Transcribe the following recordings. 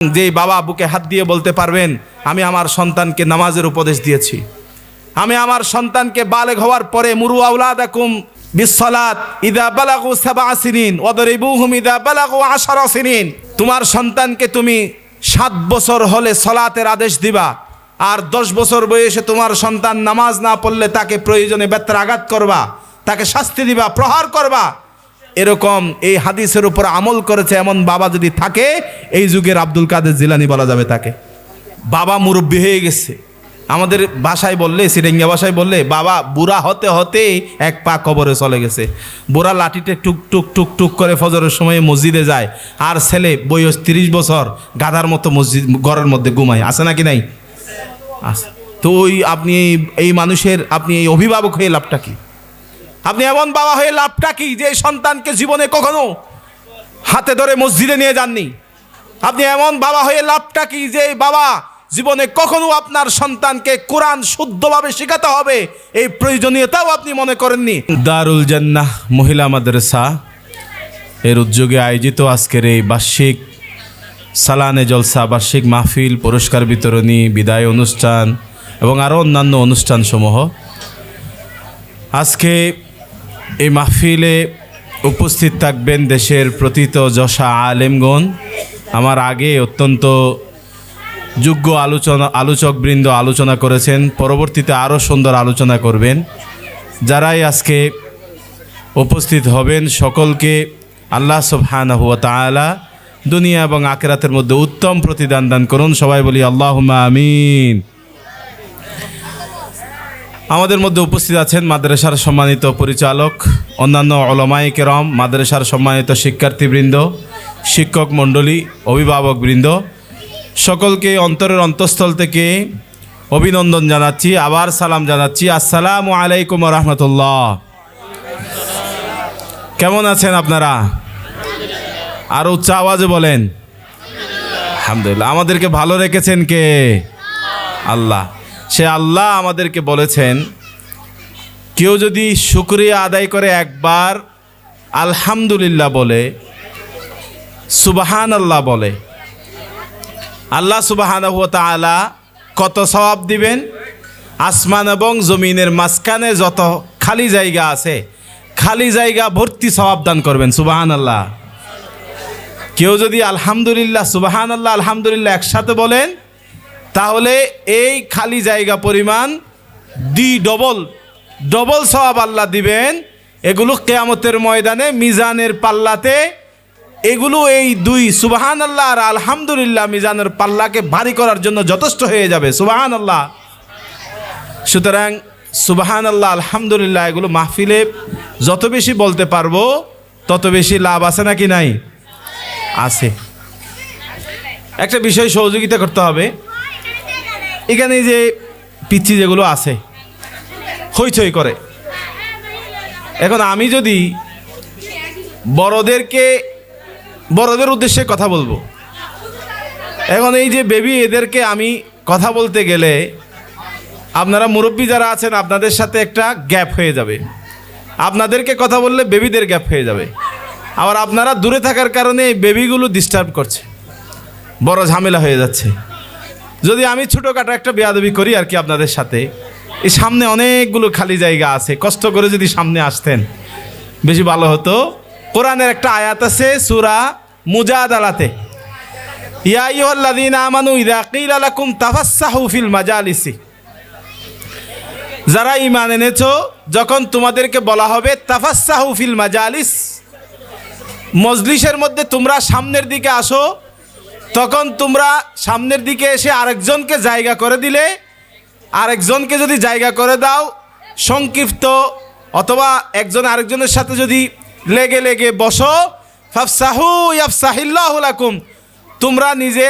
যে বাবা বুকে হাত দিয়ে বলতে পারবেন আমি আমার সন্তানকে নামাজের উপদেশ দিয়েছি, আমি আমার সন্তানকে বালেগ হওয়ার পরে মুরু আওলাদাকুম বিসসালাত ইযা বালাগু 7 সিনিন ওয়াদরিবুহুম ইযা বালাগু 10 সিনিন, তোমার সন্তানকে তুমি 7 বছর হলে সালাতের আদেশ দিবা, আর 10 বছর বয়সে তোমার সন্তান নামাজ না পড়লে তাকে প্রয়োজনে বেত্রাঘাত করবা, তাকে শাস্তি দিবা, প্রহার করবা। এরকম এই হাদিসের উপর আমল করেছে এমন বাবা যদি থাকে, এই যুগের আব্দুল কাদের জিলানী বলা যাবে তাকে। বাবা মুরব্বী হয়ে গেছে, আমাদের ভাষায় বললে, সিরেঙ্গা ভাষায় বললে, বাবা বুড়া হতে হতে এক পা কবরে চলে গেছে। বুড়া লাঠিতে টুক টুক টুক টুক করে ফজরের সময় মসজিদে যায়, আর ছেলে বয়স 30 বছর গাধার মতো মসজিদ ঘরের মধ্যে ঘুমায়, আছে নাকি নাই? আছে। তো আপনি এই মানুষের, আপনি এই অভিভাবক হয়ে লাভটা কি? আপনি এমন বাবা হয়ে লাভটা কি যে সন্তানকে জীবনে কখনো হাতে ধরে মসজিদে নিয়ে যাননি? আপনি এমন বাবা হয়ে লাভটা কি যে বাবা জীবনে কখনো আপনার সন্তানকে কোরআন শুদ্ধভাবে শেখাতে হবে এই প্রয়োজনীয়তাও আপনি মনে করেননি? দারুল জান্নাহ মহিলা মাদ্রাসা এর উদ্যোগে আয়োজিত আজকের এই বার্ষিক সালানে জলসা, বার্ষিক মাহফিল, পুরস্কার বিতরণী, বিদায় অনুষ্ঠান এবং আরও অন্যান্য অনুষ্ঠানসমূহ, আজকে এই মাহফিলে উপস্থিত থাকবেন দেশের প্রথিত যশা আলেমগণ। আমার আগে অত্যন্ত যোগ্য আলোচকবৃন্দ আলোচনা করেছেন, পরবর্তীতে আরও সুন্দর আলোচনা করবেন। যারাই আজকে উপস্থিত হবেন সকলকে আল্লাহ সুবহানাহু ওয়া তাআলা দুনিয়া এবং আখিরাতের মধ্যে উত্তম প্রতিদান দান করুন। সবাই বলি আল্লাহুম্মা আমিন। আমাদের মধ্যে উপস্থিত আছেন মাদ্রাসার সম্মানিত পরিচালক, অন্যান্য উলামায়ে কেরাম, মাদ্রাসার সম্মানিত শিক্ষার্থীবৃন্দ, শিক্ষক মণ্ডলী, অভিভাবকবৃন্দ, সকলকে অন্তরের অন্তঃস্থল থেকে অভিনন্দন জানাচ্ছি, আবার সালাম জানাচ্ছি। আসসালামু আলাইকুম ওয়া রাহমাতুল্লাহ। কেমন আছেন আপনারা? আরও উচ্চ আওয়াজে বলেন আলহামদুলিল্লাহ। আমাদেরকে ভালো রেখেছেন কে? আল্লাহ। সে আল্লাহ আমাদেরকে বলেছেন, কেউ যদি শুকরিয়া আদায় করে একবার আলহামদুলিল্লাহ বলে, সুবহানাল্লাহ বলে, আল্লাহ সুবহানাহু ওয়া তাআলা কত সওয়াব দিবেন? আসমান এবং জমিনের মাঝখানে যত খালি জায়গা আছে, খালি জায়গা ভর্তি সওয়াব দান করবেন। সুবহানাল্লাহ। কেউ যদি আলহামদুলিল্লাহ, সুবহানাল্লাহ, আলহামদুলিল্লাহ একসাথে বলেন, তাহলে এই খালি জায়গা পরিমাণ ডবল সওয়াব আল্লাহ দিবেন। এগুলো কিয়ামতের ময়দানে মিজানের পাল্লাতে, এগুলো এই দুই সুবহানাল্লাহ আর আলহামদুলিল্লাহ মিজানের পাল্লাকে ভারী করার জন্য যথেষ্ট হয়ে যাবে। সুবহানাল্লাহ। সুতরাং সুবহানাল্লাহ, আলহামদুলিল্লাহ এগুলো মাহফিলে যত বেশি বলতে পারবো তত বেশি লাভ আছে নাকি নাই? আছে। একটা বিষয় সহযোগিতা করতে হবে। এখানে যে পিচ্ছি যেগুলো আছে হইচই করে, এখন আমি যদি বড়দের উদ্দেশ্যে কথা বলবো, এখন এই যে বেবি, এদেরকে আমি কথা বলতে গেলে আপনারা মুরব্বী যারা আছেন আপনাদের সাথে একটা গ্যাপ হয়ে যাবে, আপনাদেরকে কথা বললে বেবিদের গ্যাপ হয়ে যাবে। আবার আপনারা দূরে থাকার কারণে এই বেবিগুলো ডিস্টার্ব করছে, বড় ঝামেলা হয়ে যাচ্ছে। যদি আমি ছোটোখাটো একটা বেয়াদবি করি আর কি আপনাদের সাথে, এই সামনে অনেকগুলো খালি জায়গা আছে, কষ্ট করে যদি সামনে আসতেন বেশি ভালো হতো। কোরআনের একটা আয়াত আছে সূরা মুজাদালাতে, ইয়া আইয়ুহাল্লাযীনা আমানু ইযা ক্বিলা লাকুম তাফাসসাহু ফিল মাজালিসি, যারা ঈমান এনেছো যখন তোমাদেরকে বলা হবে তাফাসসাহু ফিল মাজালিস, মজলিসের মধ্যে তোমরা সামনের দিকে আসো, তখন তোমরা সামনের দিকে এসে আরেকজনকে জায়গা করে দিলে, আরেকজনকে যদি জায়গা করে দাও সংক্ষিপ্ত, অথবা একজন আরেকজনের সাথে যদি লেগে বসো, ফাফসাহু ইয়াফসাহিল্লাহু লাকুম, তোমরা নিজে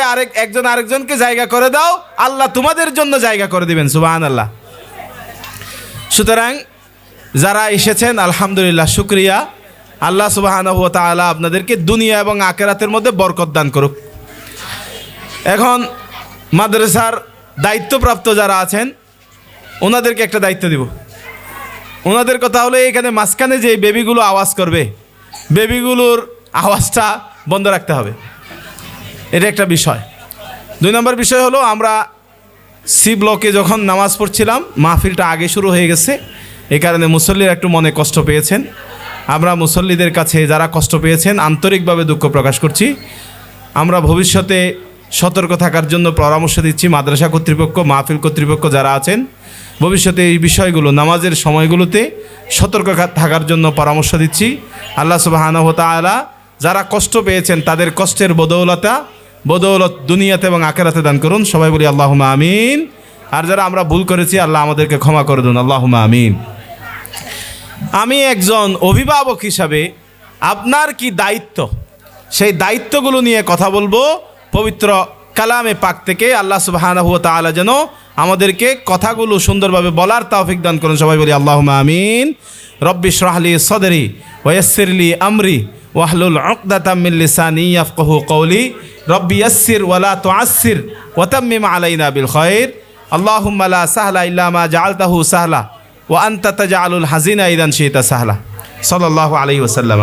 একজন আরেকজনকে জায়গা করে দাও, আল্লাহ তোমাদের জন্য জায়গা করে দিবেন। সুবহানাল্লাহ। সুতরাং যারা এসেছেন আলহামদুলিল্লাহ, শুকরিয়া। আল্লাহ সুবহানাহু ওয়া তাআলা আপনাদেরকে দুনিয়া এবং আখিরাতের মধ্যে বরকত দান করুক। এখন মাদ্রাসার দায়িত্বপ্রাপ্ত যারা আছেন ওনাদেরকে একটা দায়িত্ব দিব। ওনাদের কথা হলো, এখানে মাঝখানে যে বেবিগুলো আওয়াজ করবে, বেবিগুলোর আওয়াজটা বন্ধ রাখতে হবে। এটা একটা বিষয়। 2 নম্বর বিষয় হলো, আমরা সি ব্লকে যখন নামাজ পড়ছিলাম, মাহফিলটা আগে শুরু হয়ে গেছে, এই কারণে মুসল্লিরা একটু মনে কষ্ট পেয়েছেন। আমরা মুসল্লিদের কাছে যারা কষ্ট পেয়েছেন আন্তরিকভাবে দুঃখ প্রকাশ করছি। আমরা ভবিষ্যতে সতর্ক থাকার জন্য পরামর্শ দিচ্ছি মাদ্রাসা কর্তৃপক্ষ, মাহফিল কর্তৃপক্ষ যারা আছেন, ভবিষ্যতে এই বিষয়গুলো নামাজের সময়গুলোতে সতর্ক থাকার জন্য পরামর্শ দিচ্ছি। আল্লাহ সুবহানাহু ওয়া তাআলা যারা কষ্ট পেয়েছেন তাদের কষ্টের বদৌলত দুনিয়াতে এবং আখিরাতে দান করুন। সবাই বলি আল্লাহুম্মা আমিন। আর যারা আমরা ভুল করেছি আল্লাহ আমাদেরকে ক্ষমা করে দিন, আল্লাহুম্মা আমিন। আমি একজন অভিভাবক হিসাবে আপনার কি দায়িত্ব, সেই দায়িত্বগুলো নিয়ে কথা বলবো পবিত্র কালামে পাক থেকে। আল্লাহ সুবহানাহু ওয়া তাআলা যেন আমাদেরকে কথাগুলো সুন্দরভাবে বলার তৌফিক দান করুন। সবাই বলি আল্লাহুম্মা আমিন। রব্বি ইশরাহ লি সাদরি ওয়া ইয়াসসির লি আমরি ওয়াহলুল উকদাতাম মিন লিসানি ইয়াফকাহু কওলি। রব্বি ইয়াসসির ওয়া লা তুআসসির ওয়া তাম্মিম আলাইনা বিল খায়র। আল্লাহুম্মা লা সাহলা ইল্লা মা জাআলতাহু সাহলা ওয়া আনতা তাজআলুল হাজিনা ইযান শি'তা সাহলা। সাল্লাল্লাহু আলাইহি ওয়াসাল্লাম।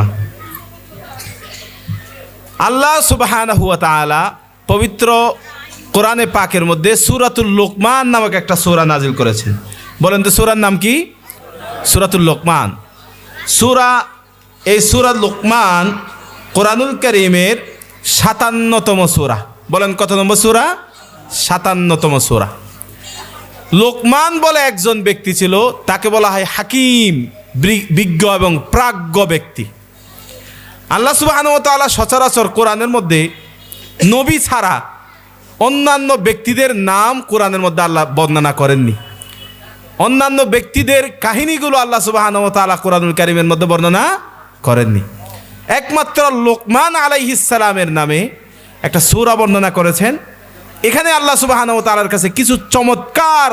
আল্লাহ সুবহানাহু ওয়া তাআলা পবিত্র কোরআনে পাকের মধ্যে সূরাতুল লুকমান নামক একটা সূরা নাজিল করেছেন। বলেন তো সূরার নাম কি? সূরাতুল লুকমান। এই সূরা লুকমান কোরআনুল কারীমের 57তম সূরা। বলেন কত নম্বর সূরা? 57তম সূরা। লোকমান বলে একজন ব্যক্তি ছিল, তাকে বলা হয় হাকিম, বিজ্ঞ এবং প্রাজ্ঞ ব্যক্তি। আল্লাহ সুবহানাহু ওয়া তাআলা সচরাচর কোরআনের মধ্যে নবী ছাড়া অন্যান্য ব্যক্তিদের নাম কোরআনের মধ্যে আল্লাহ বর্ণনা করেননি। অন্যান্য ব্যক্তিদের কাহিনীগুলো আল্লাহ সুবহানাহু ওয়া তাআলা কোরআনুল কারীমের মধ্যে বর্ণনা করেননি। একমাত্র লোকমান আলাইহিস সালামের নামে একটা সূরা বর্ণনা করেছেন। এখানে আল্লাহ সুবহানাহু ওয়া তাআলার কাছে কিছু চমৎকার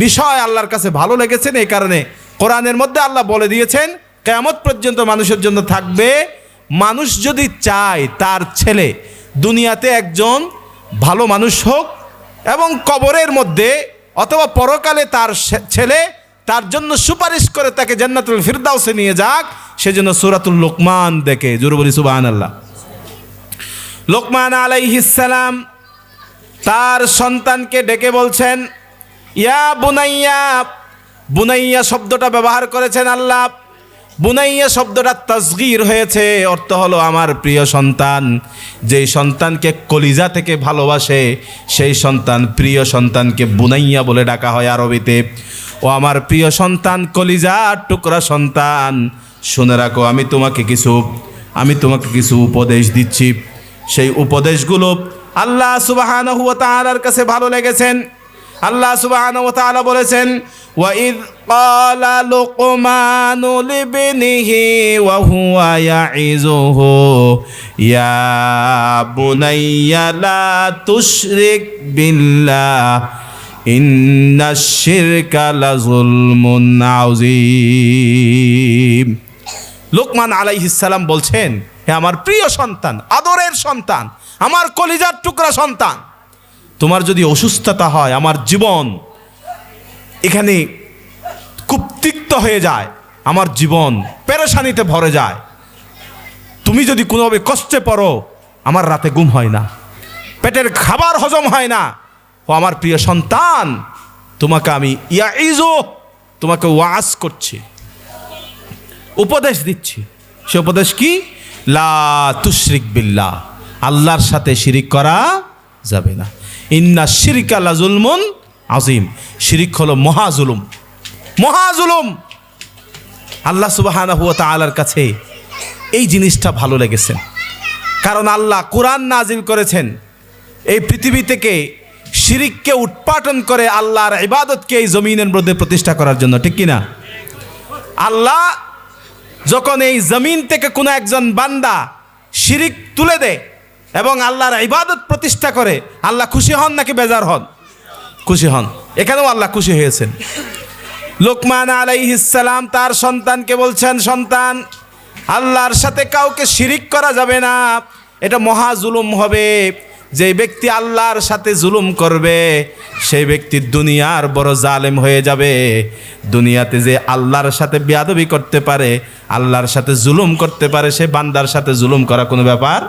বিষয় আল্লাহর কাছে ভালো লেগেছেন। এই কারণে কোরআনের মধ্যে আল্লাহ বলে দিয়েছেন কিয়ামত পর্যন্ত মানুষের জন্য থাকবে, মানুষ যদি চায় তার ছেলে দুনিয়াতে একজন ভালো মানুষ হোক এবং কবরের মধ্যে অথবা পরকালে তার ছেলে তার জন্য সুপারিশ করে তাকে জান্নাতুল ফিরদাউসে নিয়ে যাক, সেজন্য সূরাতুল লুকমান দেখে। জোরে বলি সুবহানাল্লাহ। লোকমান আলাইহিস সালাম তার সন্তানকে ডেকে বলছেন ইয়া বুনাইয়া। বুনাইয়া শব্দটা ব্যবহার করেছেন আল্লাহ। বুনাইয়া শব্দটা তাসগীর হয়েছে, অর্থ হলো আমার প্রিয় সন্তান। যেই সন্তানকে কলিজা থেকে ভালোবাসে সেই সন্তান, প্রিয় সন্তানকে বুনাইয়া বলে ডাকা হয় আরবিতে। ও আমার প্রিয় সন্তান, কলিজার টুকরা সন্তান, শুনে রাখো আমি তোমাকে কিছু উপদেশ দিচ্ছি। সেই উপদেশগুলো আল্লাহ সুবহানাহু ওয়া তাআলার কাছে ভালো লেগেছেন। আল্লাহ সুবহানাহু ওয়া তাআলা বলেছেন ওয়া ইয ক্বালা লুকমানু লিবনিহি ওয়া হুয়া ইয়াইযুহু ইয়া বুনাইয়া লা তুশরিক বিল্লাহ ইন্নাশ শিরকা লাযুলমুন আযীম। লোকমান আলাইহিস সালাম বলছেন, হে আমার প্রিয় সন্তান, আদরের সন্তান, আমার কলিজার টুকরা সন্তান, তোমার যদি অসুস্থতা হয়, আমার জীবন এখানে খুব তিক্ত হয়ে যায়, আমার জীবন পেরেশানিতে ভরে যায়, তুমি যদি কোনোভাবে কষ্টে পড়ো, আমার রাতে ঘুম হয় না, পেটের খাবার হজম হয় না, ও আমার প্রিয় সন্তান, তোমাকে আমি তোমাকে ওয়াজ করছি, উপদেশ দিচ্ছি। সে উপদেশ কি? লা তুশরিক বিল্লাহ, আল্লাহর সাথে শিরিক করা যাবে না। ইন্না শিরকা লাযুলমুন আযীম, শিরিক হলো মহাজুলুম। আল্লাহ সুবহানাহু ওয়া তাআলার কাছে এই জিনিসটা ভালো লেগেছে, কারণ আল্লাহ কোরআন নাজিল করেছেন এই পৃথিবী থেকে শিরিককে উৎপাটন করে আল্লাহর ইবাদতকে এই জমিনের মধ্যে প্রতিষ্ঠা করার জন্য, ঠিক কিনা? আল্লাহ যখন এই জমিন থেকে কোনো একজন বান্দা শিরিক তুলে দেয় এবং আল্লাহর ইবাদত প্রতিষ্ঠা করে, আল্লাহ খুশি হন নাকি বেজার হন? খুশি হন। এখানেও আল্লাহ খুশি হয়েছেন। লোকমান আলাইহিস সালাম তার সন্তানকে বলছেন, সন্তান, আল্লাহর সাথে কাউকে শিরিক করা যাবে না, এটা মহা জুলুম হবে। যে ব্যক্তি আল্লাহর সাথে জুলুম করবে সেই ব্যক্তি দুনিয়ার বড় জালেম হয়ে যাবে। দুনিয়াতে যে আল্লাহর সাথে বেয়াদবি করতে পারে, আল্লাহর সাথে জুলুম করতে পারে, সে বান্দার সাথে জুলুম করা কোনো ব্যাপার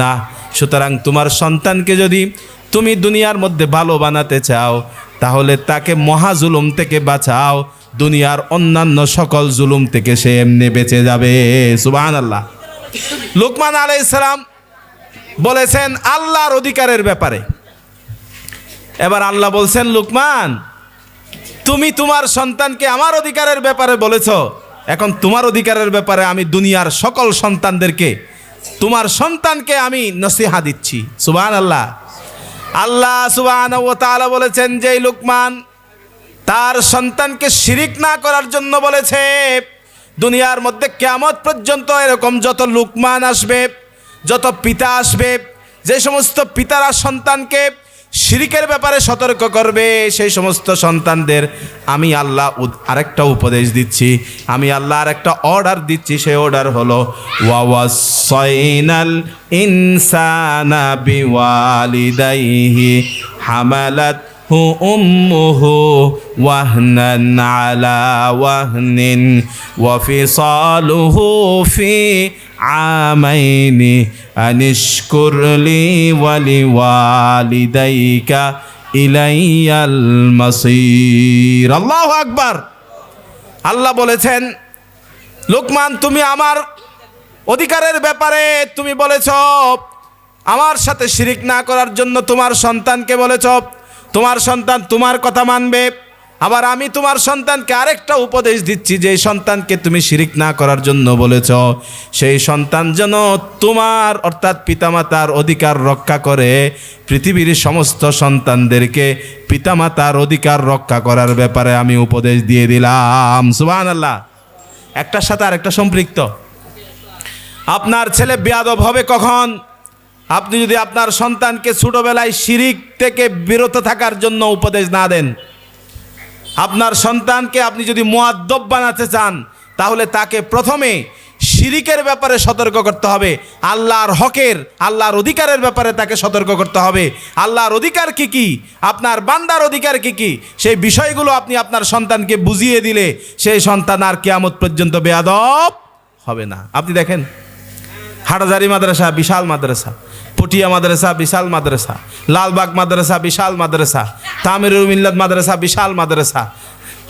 না। সুতরাং তোমার সন্তানকে যদি তুমি দুনিয়ার মধ্যে ভালো বানাতে চাও, তাহলে তাকে মহা জুলুম থেকে বাঁচাও, দুনিয়ার অন্যান্য সকল জুলুম থেকে সে এমনি বেঁচে যাবে। সুবহানাল্লাহ। লুকমান আলাইহিস সালাম বলেছেন আল্লাহর অধিকারের ব্যাপারে। এবার আল্লাহ বলছেন, লুকমান, তুমি তোমার সন্তানকে আমার অধিকারের ব্যাপারে বলেছ, এখন তোমার অধিকারের ব্যাপারে আমি দুনিয়ার সকল সন্তানদেরকে, তোমার সন্তানকে আমি নসিহা দিচ্ছি। সুবহানাল্লাহ। আল্লাহ সুবহানাহু ওয়া তাআলা বলেছেন যে লুকমান তার সন্তানকে শিরিক না করার জন্য বলেছে। দুনিয়ার মধ্যে কিয়ামত পর্যন্ত এরকম যত লুকমান আসবে, যত পিতা আসবে, যে সমস্ত পিতারা সন্তানকে শিরিকের ব্যাপারে সতর্ক করবে, সেই সমস্ত সন্তানদের আমি আল্লাহ আরেকটা উপদেশ দিচ্ছি, আমি আল্লাহ আরেকটা অর্ডার দিচ্ছি। সেই অর্ডার হলো ওয়াসাইনাল ইনসানা বিওয়ালিদাইহি হামালাত উম্মুহু ওয়াহনান আলা ওয়াহনিন ওয়া ফিসালুহু ফি আমাইনি আনিশকুর লি ওয়া লিওয়ালিদাইকা ইলাইয়াল মাসির। আল্লাহু আকবার। আল্লাহ বলেছেন, লুকমান, তুমি আমার অধিকারের ব্যাপারে তুমি বলেছ আমার সাথে শিরিক না করার জন্য তোমার সন্তানকে বলেছ, তোমার সন্তান তোমার কথা মানবে। আবার আমি তোমার সন্তানকে আরেকটা উপদেশ দিচ্ছি, যে সন্তানকে তুমি শিরিক না করার জন্য বলেছ, সেই সন্তান যেন তোমার অর্থাৎ পিতামাতার অধিকার রক্ষা করে। পৃথিবীর সমস্ত সন্তানদেরকে পিতামাতার অধিকার রক্ষা করার ব্যাপারে আমি উপদেশ দিয়ে দিলাম। সুবহানাল্লাহ। একটার সাথে আরেকটা সম্পৃক্ত। আপনার ছেলে বেয়াদব হবে কখন? আপনি যদি আপনার সন্তানকে ছোটবেলায় শিরিক থেকে বিরত থাকার জন্য উপদেশ না দেন। আপনার সন্তানকে আপনি যদি মুআদ্দব বানাতে চান, তাহলে তাকে প্রথমে শিরিকের ব্যাপারে সতর্ক করতে হবে, আল্লাহর হকের, আল্লাহর অধিকারের ব্যাপারে তাকে সতর্ক করতে হবে। আল্লাহর অধিকার কি কি, আপনার বান্দার অধিকার কি কি, সেই বিষয়গুলো আপনি আপনার সন্তানকে বুঝিয়ে দিলে সেই সন্তান আর কিয়ামত পর্যন্ত বেয়াদব হবে না। আপনি দেখেন, হাটহাজারী মাদ্রাসা বিশাল মাদ্রাসা, পটিয়া মাদ্রাসা বিশাল মাদ্রাসা, লালবাগ মাদ্রাসা বিশাল মাদ্রাসা, তামিরুল মিল্লাত মাদ্রাসা বিশাল মাদ্রাসা,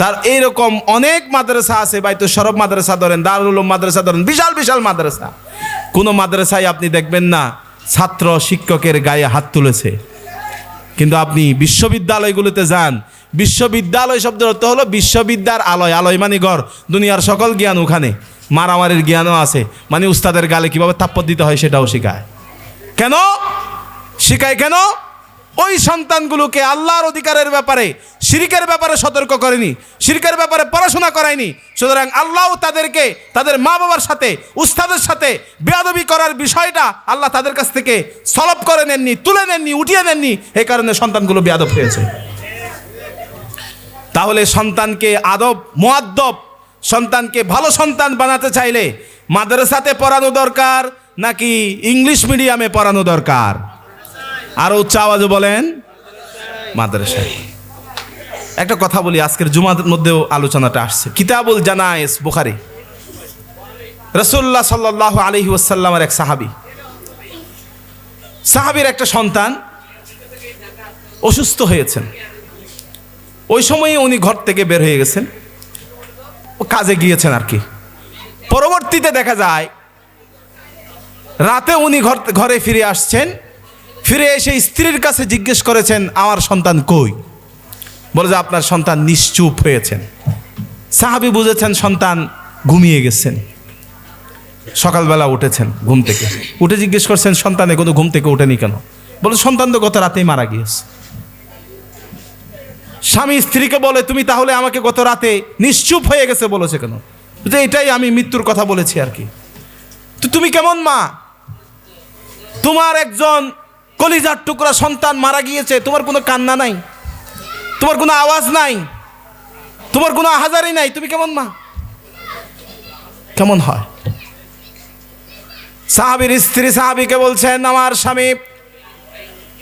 তার এইরকম অনেক মাদ্রাসা আছে। বাইতুল শরফ মাদ্রাসা ধরেন, দারুল উলুম মাদ্রাসা ধরেন, বিশাল বিশাল মাদ্রাসা। কোনো মাদ্রাসায় আপনি দেখবেন না ছাত্র শিক্ষকের গায়ে হাত তুলেছে। কিন্তু আপনি বিশ্ববিদ্যালয়গুলোতে যান, বিশ্ববিদ্যালয় শব্দের অর্থ হলো বিশ্ববিদ্যার আলয়, আলয় মানে ঘর, দুনিয়ার সকল জ্ঞান ওখানে। মারামারির জ্ঞানও আছে, মানে উস্তাদের গালে কীভাবে থাপ্পড় দিতে হয় সেটাও শেখায়। কেন শেখায়? কেন? ওই সন্তানগুলোকে আল্লাহর অধিকারের ব্যাপারে, শিরকের ব্যাপারে সতর্ক করেনি, শিরকের ব্যাপারে পড়াশোনা করায়নি। সুতরাং আল্লাহ তাদেরকে তাদের মা বাবার সাথে, উস্তাদের সাথে বেয়াদবি করার বিষয়টা আল্লাহ তাদের কাছ থেকে সলভ করে নেননি, তুলে নেননি, উঠিয়ে নেননি। এই কারণে সন্তানগুলো বেয়াদব হয়েছে। তাহলে সন্তানকে আদব, মুআদ্দব, সন্তানকে ভালো সন্তান বানাতে চাইলে মাদ্রাসাতে পড়ানো দরকার নাকি ইংলিশ মিডিয়ামে পড়ানো দরকার? আরো উচ্চ আওয়াজে বলেন, মাদ্রাসায়। একটা কথা বলি, আজকের জুমার মধ্যেও আলোচনাটা আসছে। কিতাবুল জানায়েজ, বুখারী। রাসূলুল্লাহ সাল্লাল্লাহু আলাইহি ওয়াসাল্লামের এক সাহাবীর একটা সন্তান অসুস্থ হয়েছেন। ওই সময়ে উনি ঘর থেকে বের হয়ে গেছেন, কাজে গিয়েছেন আর কি। পরবর্তীতে দেখা যায় রাতে উনি ঘরে ফিরে আসছেন। ফিরে এসে স্ত্রীর কাছে জিজ্ঞেস করেছেন, আমার সন্তান কই? বলে যে আপনার সন্তান নিশ্চুপ হয়েছেন। সাহাবী বুঝেছেন সন্তান ঘুমিয়ে গেছেন। সকালবেলা উঠেছেন ঘুম থেকে, উঠে জিজ্ঞেস করছেন সন্তান এখনো ঘুম থেকে ওঠেনি কেন? বলে সন্তান তো গত রাতেই মারা গিয়েছে। স্বামী স্ত্রীকে বলে, তুমি তাহলে আমাকে গত রাতে নিশ্চুপ হয়ে গেছে বলেছে কেন? যে এটাই আমি মৃত্যুর কথা বলেছি আর কি। তো তুমি কেমন মা? তোমার একজন কলিজার টুকরা সন্তান মারা গিয়েছে, তোমার কোনো কান্না নাই, তোমার কোনো আওয়াজ নাই, তোমার কোনো আহাজারি নাই, তুমি কেমন মা? কেমন হয়? সাহাবীর স্ত্রী সাহাবীকে বলছেন, আমার স্বামী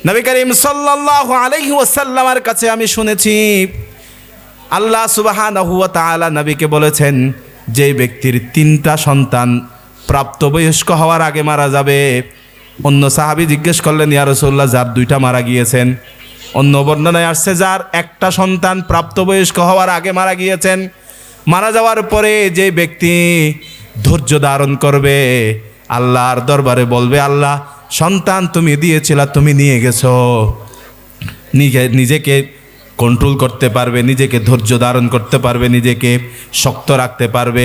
নবী করিম সাল্লাল্লাহু আলাইহি ওয়াসাল্লামের কাছে আমি শুনেছি আল্লাহ সুবহানাহু ওয়া তাআলা নবীকে বলেছেন, যে ব্যক্তির 3টা সন্তান প্রাপ্তবয়স্ক হওয়ার আগে মারা যাবে, অন্য সাহাবী জিজ্ঞেস করলেন, ইয়া রাসূলুল্লাহ, যার দুইটা মারা গিয়েছেন। অন্য বর্ণনায় আসছে যার একটা সন্তান প্রাপ্তবয়স্ক হওয়ার আগে মারা গিয়েছেন। মারা যাওয়ার পরে যে ব্যক্তি ধৈর্য ধারণ করবে, আল্লাহর দরবারে বলবে, আল্লাহ, সন্তান তুমি দিয়েছিলা, তুমি নিয়ে গেছো। নিজেকে কন্ট্রোল করতে পারবে, নিজেকে ধৈর্য ধারণ করতে পারবে, নিজেকে শক্ত রাখতে পারবে।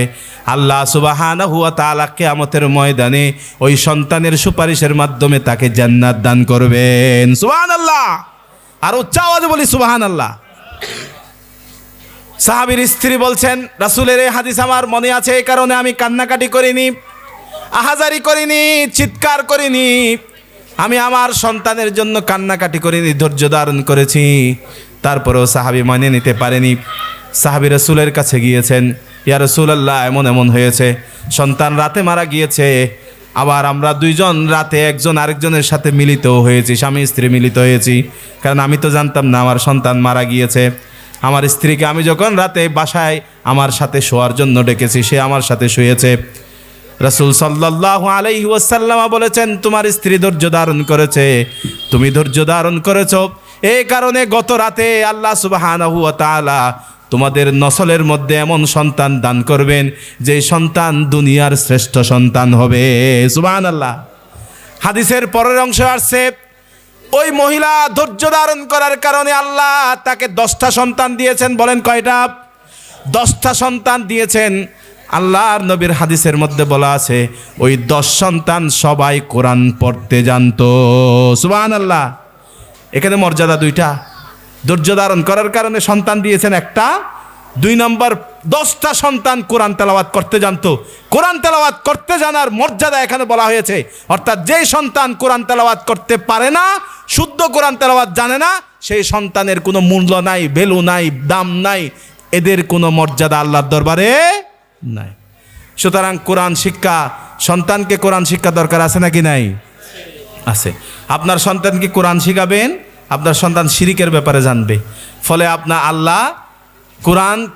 আল্লাহ সুবহানাহু ওয়া তাআলা কিয়ামতের ময়দানে ওই সন্তানের সুপারিশের মাধ্যমে তাকে জান্নাত দান করবেন। সুবহানাল্লাহ। আর উচ্চ আওয়াজে বলি সুবহানাল্লাহ। সাহাবীর স্ত্রী বলছেন, রাসূলের এই হাদিস আমার মনে আছে, এই কারণে আমি কান্নাকাটি করিনি, আহাজারি করিনি, চিৎকার করিনি। আমি আমার সন্তানের জন্য কান্নাকাটি করিনি, ধৈর্য ধারণ করেছি। তারপরেও সাহাবী মানে নিতে পারেনি। সাহাবী রাসূলের কাছে গিয়েছেন, ইয়া রাসূলুল্লাহ, এমন এমন হয়েছে, সন্তান রাতে মারা গিয়েছে, আবার আমরা দুইজন রাতে একজন আরেকজনের সাথে মিলিত হয়েছি, স্বামী স্ত্রী মিলিত হয়েছি। কারণ আমি তো জানতাম না আমার সন্তান মারা গিয়েছে। আমার স্ত্রীকে আমি যখন রাতে বাসায় আমার সাথে শোয়ার জন্য ডেকেছি, সে আমার সাথে শুয়েছে। রাসূল সাল্লাল্লাহু আলাইহি ওয়াসাল্লাম বলেছেন, তোমার স্ত্রী ধৈর্য ধারণ করেছে, তুমি ধৈর্য ধারণ করেছো, এই কারণে গত রাতে আল্লাহ সুবহানাহু ওয়া তাআলা তোমাদের নসলের মধ্যে এমন সন্তান দান করবেন যে সন্তান দুনিয়ার শ্রেষ্ঠ সন্তান হবে। সুবহানাল্লাহ। হাদিসের পরের অংশে আসছে, ওই মহিলা ধৈর্য ধারণ করার কারণে আল্লাহ তাকে 10টা সন্তান দিয়েছেন। বলেন কয়টা? 10টা সন্তান দিয়েছেন। আল্লাহর নবীর হাদিসের মধ্যে বলা আছে, ওই 10 সন্তান সবাই কোরআন পড়তে জানতো। সুবহানাল্লাহ। এখানে মর্যাদা দুইটা, ধৈর্য ধারণ করার কারণে সন্তান দিয়েছেন একটা, 2 নম্বর 10টা সন্তান কোরআন তেলাওয়াত করতে জানতো। কোরআন তেলাওয়াত করতে জানার মর্যাদা এখানে বলা হয়েছে। অর্থাৎ যে সন্তান কোরআন তেলাওয়াত করতে পারে না, শুদ্ধ কোরআন তেলাওয়াত জানে না, সেই সন্তানের কোনো মূল্য নাই, ভ্যালু নাই, দাম নাই, এদের কোনো মর্যাদা আল্লাহর দরবারে নাই। সুতরাং কোরআন শিক্ষা, সন্তানকে কোরআন শিক্ষা দরকার আছে নাকি নাই? আছে। আপনার সন্তানকে কোরআন শিখাবেন, আপনার সন্তান শিরিকের ব্যাপারে জানবে। ফলে আপনার আল্লাহ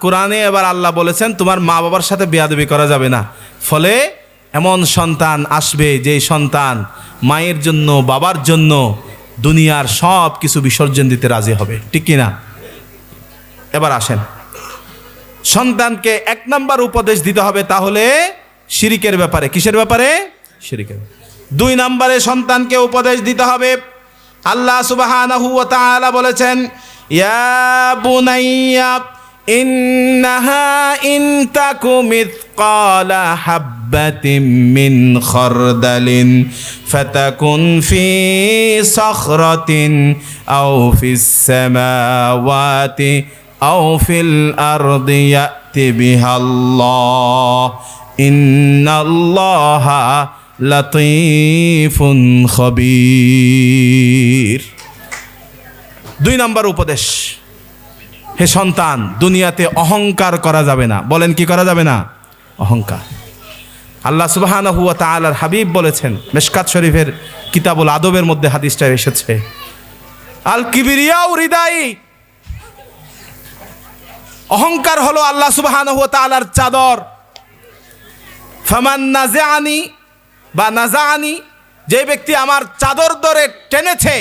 কোরআনে এবার আল্লাহ বলেছেন, তোমার মা বাবার সাথে বেয়াদবি করা যাবে না। ফলে এমন সন্তান আসবে যে সন্তান মায়ের জন্য, বাবার জন্য দুনিয়ার সব কিছু বিসর্জন দিতে রাজি হবে। ঠিক কিনা? এবার আসেন, সন্তানকে 1 নম্বর উপদেশ দিতে হবে তাহলে শিরিকের ব্যাপারে। কিসের ব্যাপারে? শিরিকের। 2 নম্বরে সন্তানকে উপদেশ দিতে হবে, আল্লাহ সুবহানাহু ওয়া তাআলা বলেছেন, ইয়া বুনাইয়া ইন্নাহা ইন তাকু মিথকালা হাববাতিন মিন খারদালিন ফাতাকুন ফি সাখরাতিন আও ফিস সামাওয়াতি আও ফিল আরদি ইয়াতি বিহাল্লাহ ইন্নাল্লাহা লাতীফুন খবীর। 2 নম্বর উপদেশ, হে সন্তান, দুনিয়াতে অহংকার করা যাবে না। বলেন কি করা যাবে না? অহংকার। আল্লাহ সুবহানাহু ওয়া তাআলার হাবিব বলেছেন, মিশকাত শরীফের কিতাবুল আদবের মধ্যে হাদিসটা এসেছে, আল কিবরিয়াউ রিদাই, অহংকার হলো আল্লাহ সুবহানাহু ওয়া তাআলার চাদর। ফামান নাযাআনি বা নাযাআনি, যে ব্যক্তি আমার চাদর ধরে টেনেছে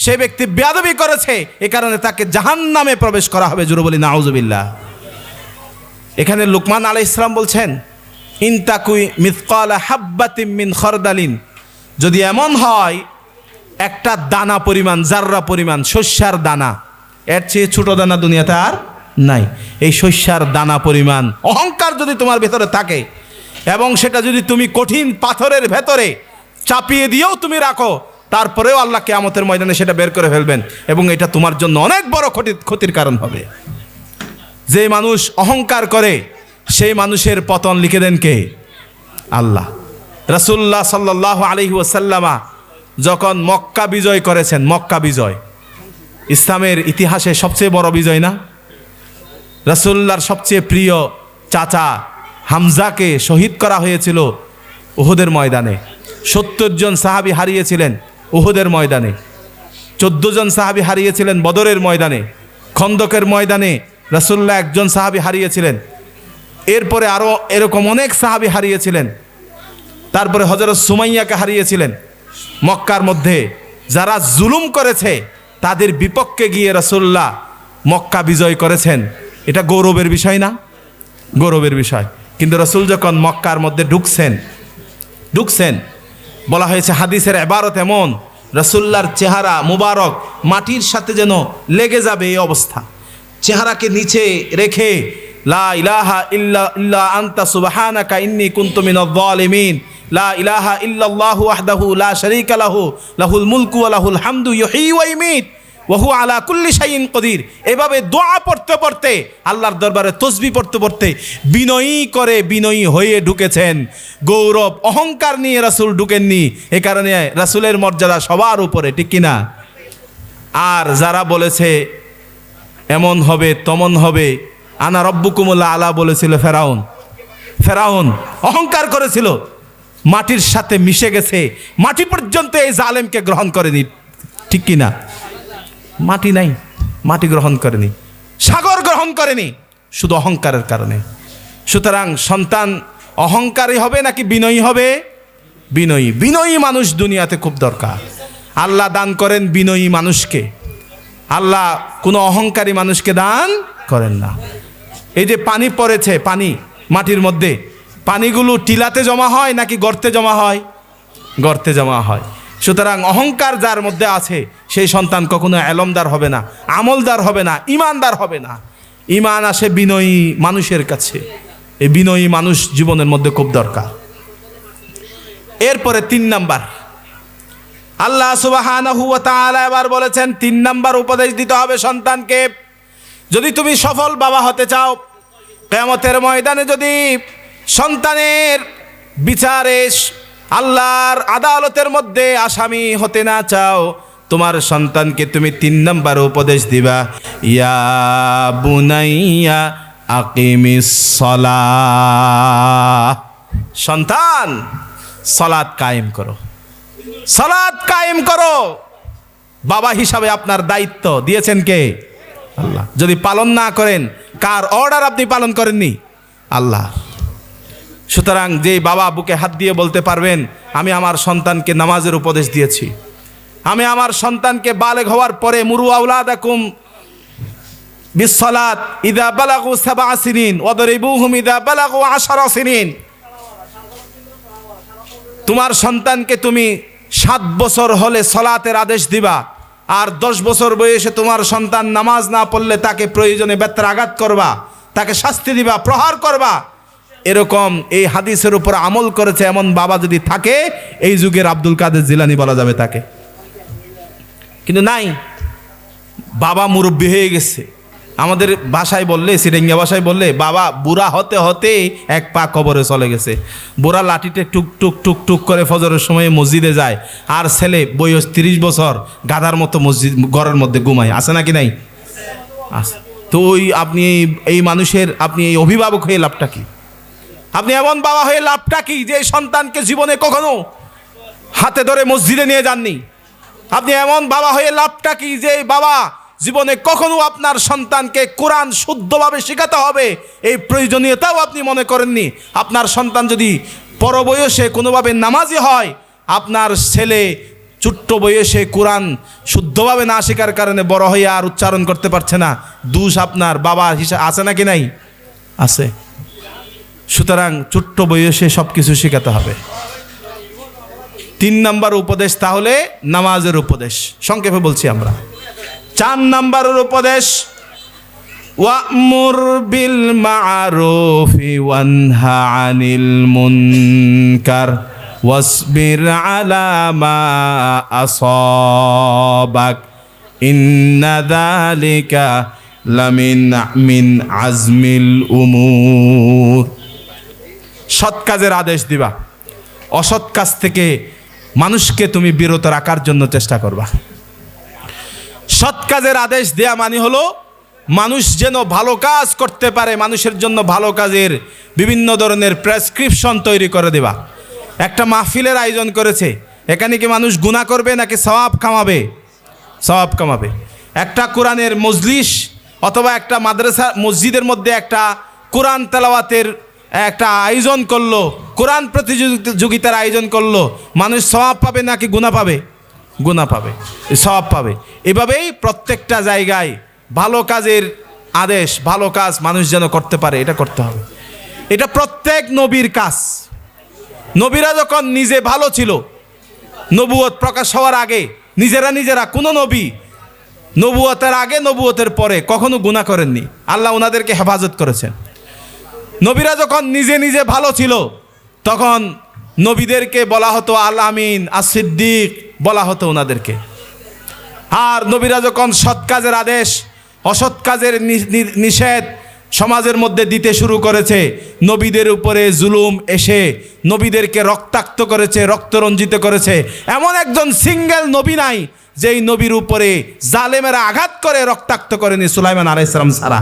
সে ব্যক্তি বেয়াদবি করেছে, এ কারণে তাকে জাহান্নামে প্রবেশ করা হবে। জোরে বলি নাউজুবিল্লাহ। এখানে লুকমান আলাইহিস সালাম বলছেন, ইন তাকুই মিথকালা হাব্বাতিন মিন খারদালিন, যদি এমন হয় একটা দানা পরিমাণ, জাররা পরিমাণ, শস্যার দানা, এর চেয়ে ছোট দানা দুনিয়াতে আর নাই। এই শস্যার দানা পরিমাণ অহংকার যদি তোমার ভেতরে থাকে এবং সেটা যদি তুমি কঠিন পাথরের ভেতরে চাপিয়ে দিয়েও তুমি রাখো, তারপরেও আল্লাহ কিয়ামতের ময়দানে সেটা বের করে ফেলবেন এবং এটা তোমার জন্য অনেক বড় ক্ষতির কারণ হবে। যে মানুষ অহংকার করে সেই মানুষের পতন লিখে দেন কে? আল্লাহ। রাসূলুল্লাহ সাল্লাল্লাহু আলাইহি ওয়াসাল্লামা যখন মক্কা বিজয় করেছেন, মক্কা বিজয় ইসলামের ইতিহাসে সবচেয়ে বড় বিজয় না? রাসূলুল্লাহর সবচেয়ে প্রিয় চাচা হামজাকে শহীদ করা হয়েছিল উহুদের ময়দানে। 70 জন সাহাবী হারিয়েছিলেন উহুদের ময়দানে, 14 জন সাহাবী হারিয়েছিলেন বদরের ময়দানে, খন্দকের ময়দানে রাসূলুল্লাহ 1 জন সাহাবী হারিয়েছিলেন। এরপরে আরও এরকম অনেক সাহাবী হারিয়েছিলেন। তারপরে হযরত সুমাইয়াকে হারিয়েছিলেন। মক্কার মধ্যে যারা জুলুম করেছে তাদের বিপক্ষে গিয়ে রাসূলুল্লাহ মক্কা বিজয় করেছেন। এটা গৌরবের বিষয় না? গৌরবের বিষয়। কিন্তু রাসূল যখন মক্কার মধ্যে ঢুকছেন বলা হয়েছে হাদিসের ইবারত এমন, রাসূলুল্লাহর চেহারা মুবারক মাটির সাথে যেন লেগে যাবে এই অবস্থা। চেহারাকে নিচে রেখে লা ইলাহা ইল্লা আনতা সুবহানাকা ইন্নী কুনতু মিনাজ জালিমিন, লা ইলাহা ইল্লাল্লাহু ওয়াহদাহু লা শারীকা লাহু লাহুল মুলকু ওয়া লাহুল হামদু ইউহয়ী ওয়া ইউমীত ওয়া হুয়া আলা কুল্লি শাইইন কদির, এভাবে দোয়া পড়তে পড়তে আল্লাহর দরবারে তসবিহ পড়তে পড়তে বিনয়ী হয়ে ঢুকেছেন। গৌরব অহংকার নিয়ে রাসূল ঢুকেননি। এ কারণে রাসূলের মর্যাদা সবার উপরে, ঠিক কিনা? আর যারা বলেছে এমন হবে তমন হবে, আনা রব্বুকুমুল আলা বলেছিল ফেরাউন অহংকার করেছিল, মাটির সাথে মিশে গেছে, মাটি পর্যন্ত এই জালেমকে গ্রহণ করেনি, ঠিক কিনা? মাটি নাই, মাটি গ্রহণ করেনি, সাগর গ্রহণ করেনি, শুধু অহংকারের কারণে। সুতরাং সন্তান অহংকারী হবে নাকি বিনয়ী হবে? বিনয়ী মানুষ দুনিয়াতে খুব দরকার। আল্লাহ দান করেন বিনয়ী মানুষকে, আল্লাহ কোনো অহংকারী মানুষকে দান করেন না। এই যে পানি পড়েছে, পানি মাটির মধ্যে, পানিগুলো টিলাতে জমা হয় নাকি গর্তে জমা হয়? গর্তে জমা হয়। সুতরাং অহংকার যার মধ্যে আছে সেই সন্তান কখনো এলমদার হবে না, আমলদার হবে না, ইমানদার হবে না। ইমান আসে বিনয়ী মানুষের কাছে। এই বিনয়ী মানুষ জীবনের মধ্যে খুব দরকার। এরপরে 3 নাম্বার, আল্লাহ সুবহানাহু ওয়া তাআলা এবার বলেছেন 3 নাম্বার উপদেশ দিতে হবে সন্তানকে। যদি তুমি সফল বাবা হতে চাও, কিয়ামতের ময়দানে যদি সন্তানের বিচারে আল্লাহর আদালতের মধ্যে আসামি হতে না চাও, তোমার সন্তানকে তুমি 3 নাম্বার উপদেশ দিবা, ইয়া বুনাইয়া আকিমিস সালাহ। সন্তান সালাত কায়েম করো, সালাত কায়েম করো। বাবা হিসাবে আপনার দায়িত্ব দিয়েছেন কে? আল্লাহ। যদি পালন না করেন, কার অর্ডার আপনি পালন করেননি? আল্লাহ। সুতরাং যে বাবা বুকে হাত দিয়ে বলতে পারবেন আমি আমার সন্তানকে নামাজের উপদেশ দিয়েছি, আমি আমার সন্তানকে বালেগ হওয়ার পরে মুরু আওলাদাকুম বিসসালাত ইযা বালাগু 7 সিনিন ওয়াদরিবুহুম ইযা বালাগু 10 সিনিন, তোমার সন্তানকে তুমি 7 বছর হলে সালাতের আদেশ দিবা, আর 10 বছর বয়সে তোমার সন্তান নামাজ না পড়লে তাকে প্রয়োজনে বেত্রাঘাত করবা, তাকে শাস্তি দিবা, প্রহার করবা। এরকম এই হাদিসের উপর আমল করেছে এমন বাবা যদি থাকে, এই যুগের আব্দুল কাদের জিলানী বলা যাবে তাকে। কিন্তু নাই, বাবা মুরব্বী হয়ে গেছে। আমাদের ভাষায় বললে, সিরেঙ্গা ভাষায় বললে, বাবা বুড়া হতে হতে 1 পা কবরে চলে গেছে। বুড়া লাঠিতে টুক টুক টুক টুক করে ফজরের সময় মসজিদে যায়, আর ছেলে বয়স 30 বছর গাধার মতো মসজিদ ঘরের মধ্যে ঘুমায়। আছে নাকি নাই? আছে। তো আপনি এই মানুষের, আপনি এই অভিভাবক হয়ে লাভটা কি? আপনি এমন বাবা হয়ে লাভটা কি যে সন্তানকে জীবনে কখনো হাতে ধরে মসজিদে নিয়ে যাননি? আপনি এমন বাবা হয়ে লাভটা কি যে বাবা জীবনে কখনো আপনার সন্তানকে কোরআন শুদ্ধভাবে শেখাতে হবে এই প্রয়োজনীয়তাও আপনি মনে করেননি? আপনার সন্তান যদি পর বয়সে কোনোভাবে নামাজি হয়, আপনার ছেলে ছোট্ট বয়সে কোরআন শুদ্ধভাবে না শেখার কারণে বড় হয়ে আর উচ্চারণ করতে পারছে না, দোষ আপনার বাবা হিসাবে আছে নাকি নাই? আছে। সুতরাং ছোট্ট বয়সে সব কিছু শেখাতে হবে। 3 নাম্বার উপদেশ তাহলে নামাজের উপদেশ, সংক্ষেপে বলছি আমরা। 4 নাম্বারের উপদেশ, ওয়া'মুর বিল মা'রুফি ওয়ানহা আনিল মুনকার ওয়াসবির আলা মা আসাবাক ইন্না যালিকা লামিন আজমিল উমুর। সৎ কাজের আদেশ দিবা, অসৎ কাজ থেকে মানুষকে তুমি বিরত রাখার জন্য চেষ্টা করবা। সৎ কাজের আদেশ দেয়া মানে হলো মানুষ যেন ভালো কাজ করতে পারে, মানুষের জন্য ভালো কাজের বিভিন্ন ধরনের প্রেসক্রিপশন তৈরি করে দেবা। একটা মাহফিলের আয়োজন করেছে, এখানে কি মানুষ গুনাহ করবে নাকি সওয়াব কামাবে? সওয়াব কামাবে। একটা কোরআনের মজলিস অথবা একটা মাদ্রাসা মসজিদের মধ্যে একটা কোরআন তেলাওয়াতের একটা আয়োজন করলো, কোরআন প্রতিযোগিতার আয়োজন করলো, মানুষ সওয়াব পাবে নাকি গুনাহ পাবে? গুনাহ পাবে, সওয়াব পাবে। এভাবেই প্রত্যেকটা জায়গায় ভালো কাজের আদেশ, ভালো কাজ মানুষ যেন করতে পারে, এটা করতে হবে। এটা প্রত্যেক নবীর কাজ। নবীরা যখন নিজে ভালো ছিল, নবুয়ত প্রকাশ হওয়ার আগে নিজেরা কোনো নবী নবুয়তের আগে নবুয়তের পরে কখনো গুনাহ করেননি। আল্লাহ ওনাদেরকে হেফাজত করেছেন। নবীরা যখন নিজে ভালো ছিল, তখন নবীদেরকে বলা হতো আল আমিন, as-সিদ্দিক বলা হতো ওনাদেরকে। আর নবীরা যখন সৎ কাজের আদেশ, অসৎ কাজের নিষেধ সমাজের মধ্যে দিতে শুরু করেছে, নবীদের উপরে জুলুম এসে নবীদেরকে রক্তাক্ত করেছে, রক্তরঞ্জিত করেছে। এমন একজন সিঙ্গেল নবী নাই যেই নবীর উপরে জালেমেরা আঘাত করে রক্তাক্ত করেনি, সুলাইমান আলাইহিস সালাম ছাড়া।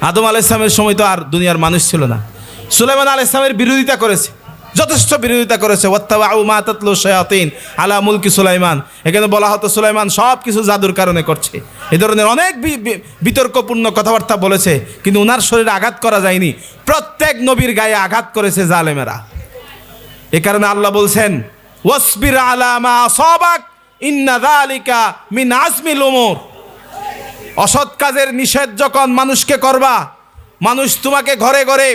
আদম আলাইহিস সালামের সময় তো আর দুনিয়ার মানুষ ছিল না। সুলাইমান আলাইহিস সালামের বিরোধিতা করেছে, যথেষ্ট বিরোধিতা করেছে। ওয়াত্তাবাউ মা তাতলু শায়াতিন আলা মুলকি সুলাইমান। এখানে বলা হতো সুলাইমান সব কিছু জাদুর কারণে করছে। এই ধরনের অনেক বিতর্কপূর্ণ কথাবার্তা বলেছে, কিন্তু ওনার শরীরে আঘাত করা যায়নি। প্রত্যেক নবীর গায়ে আঘাত করেছে জালেমেরা। এ কারণে আল্লাহ বলছেন ওয়াসবির আলা মা আসাবাক ইন্না যালিকা মিন আজমিল উমুর। অসৎ কাজের নিষেধ যখন মানুষকে করবা, মানুষ তোমাকে ঘরে ঘরে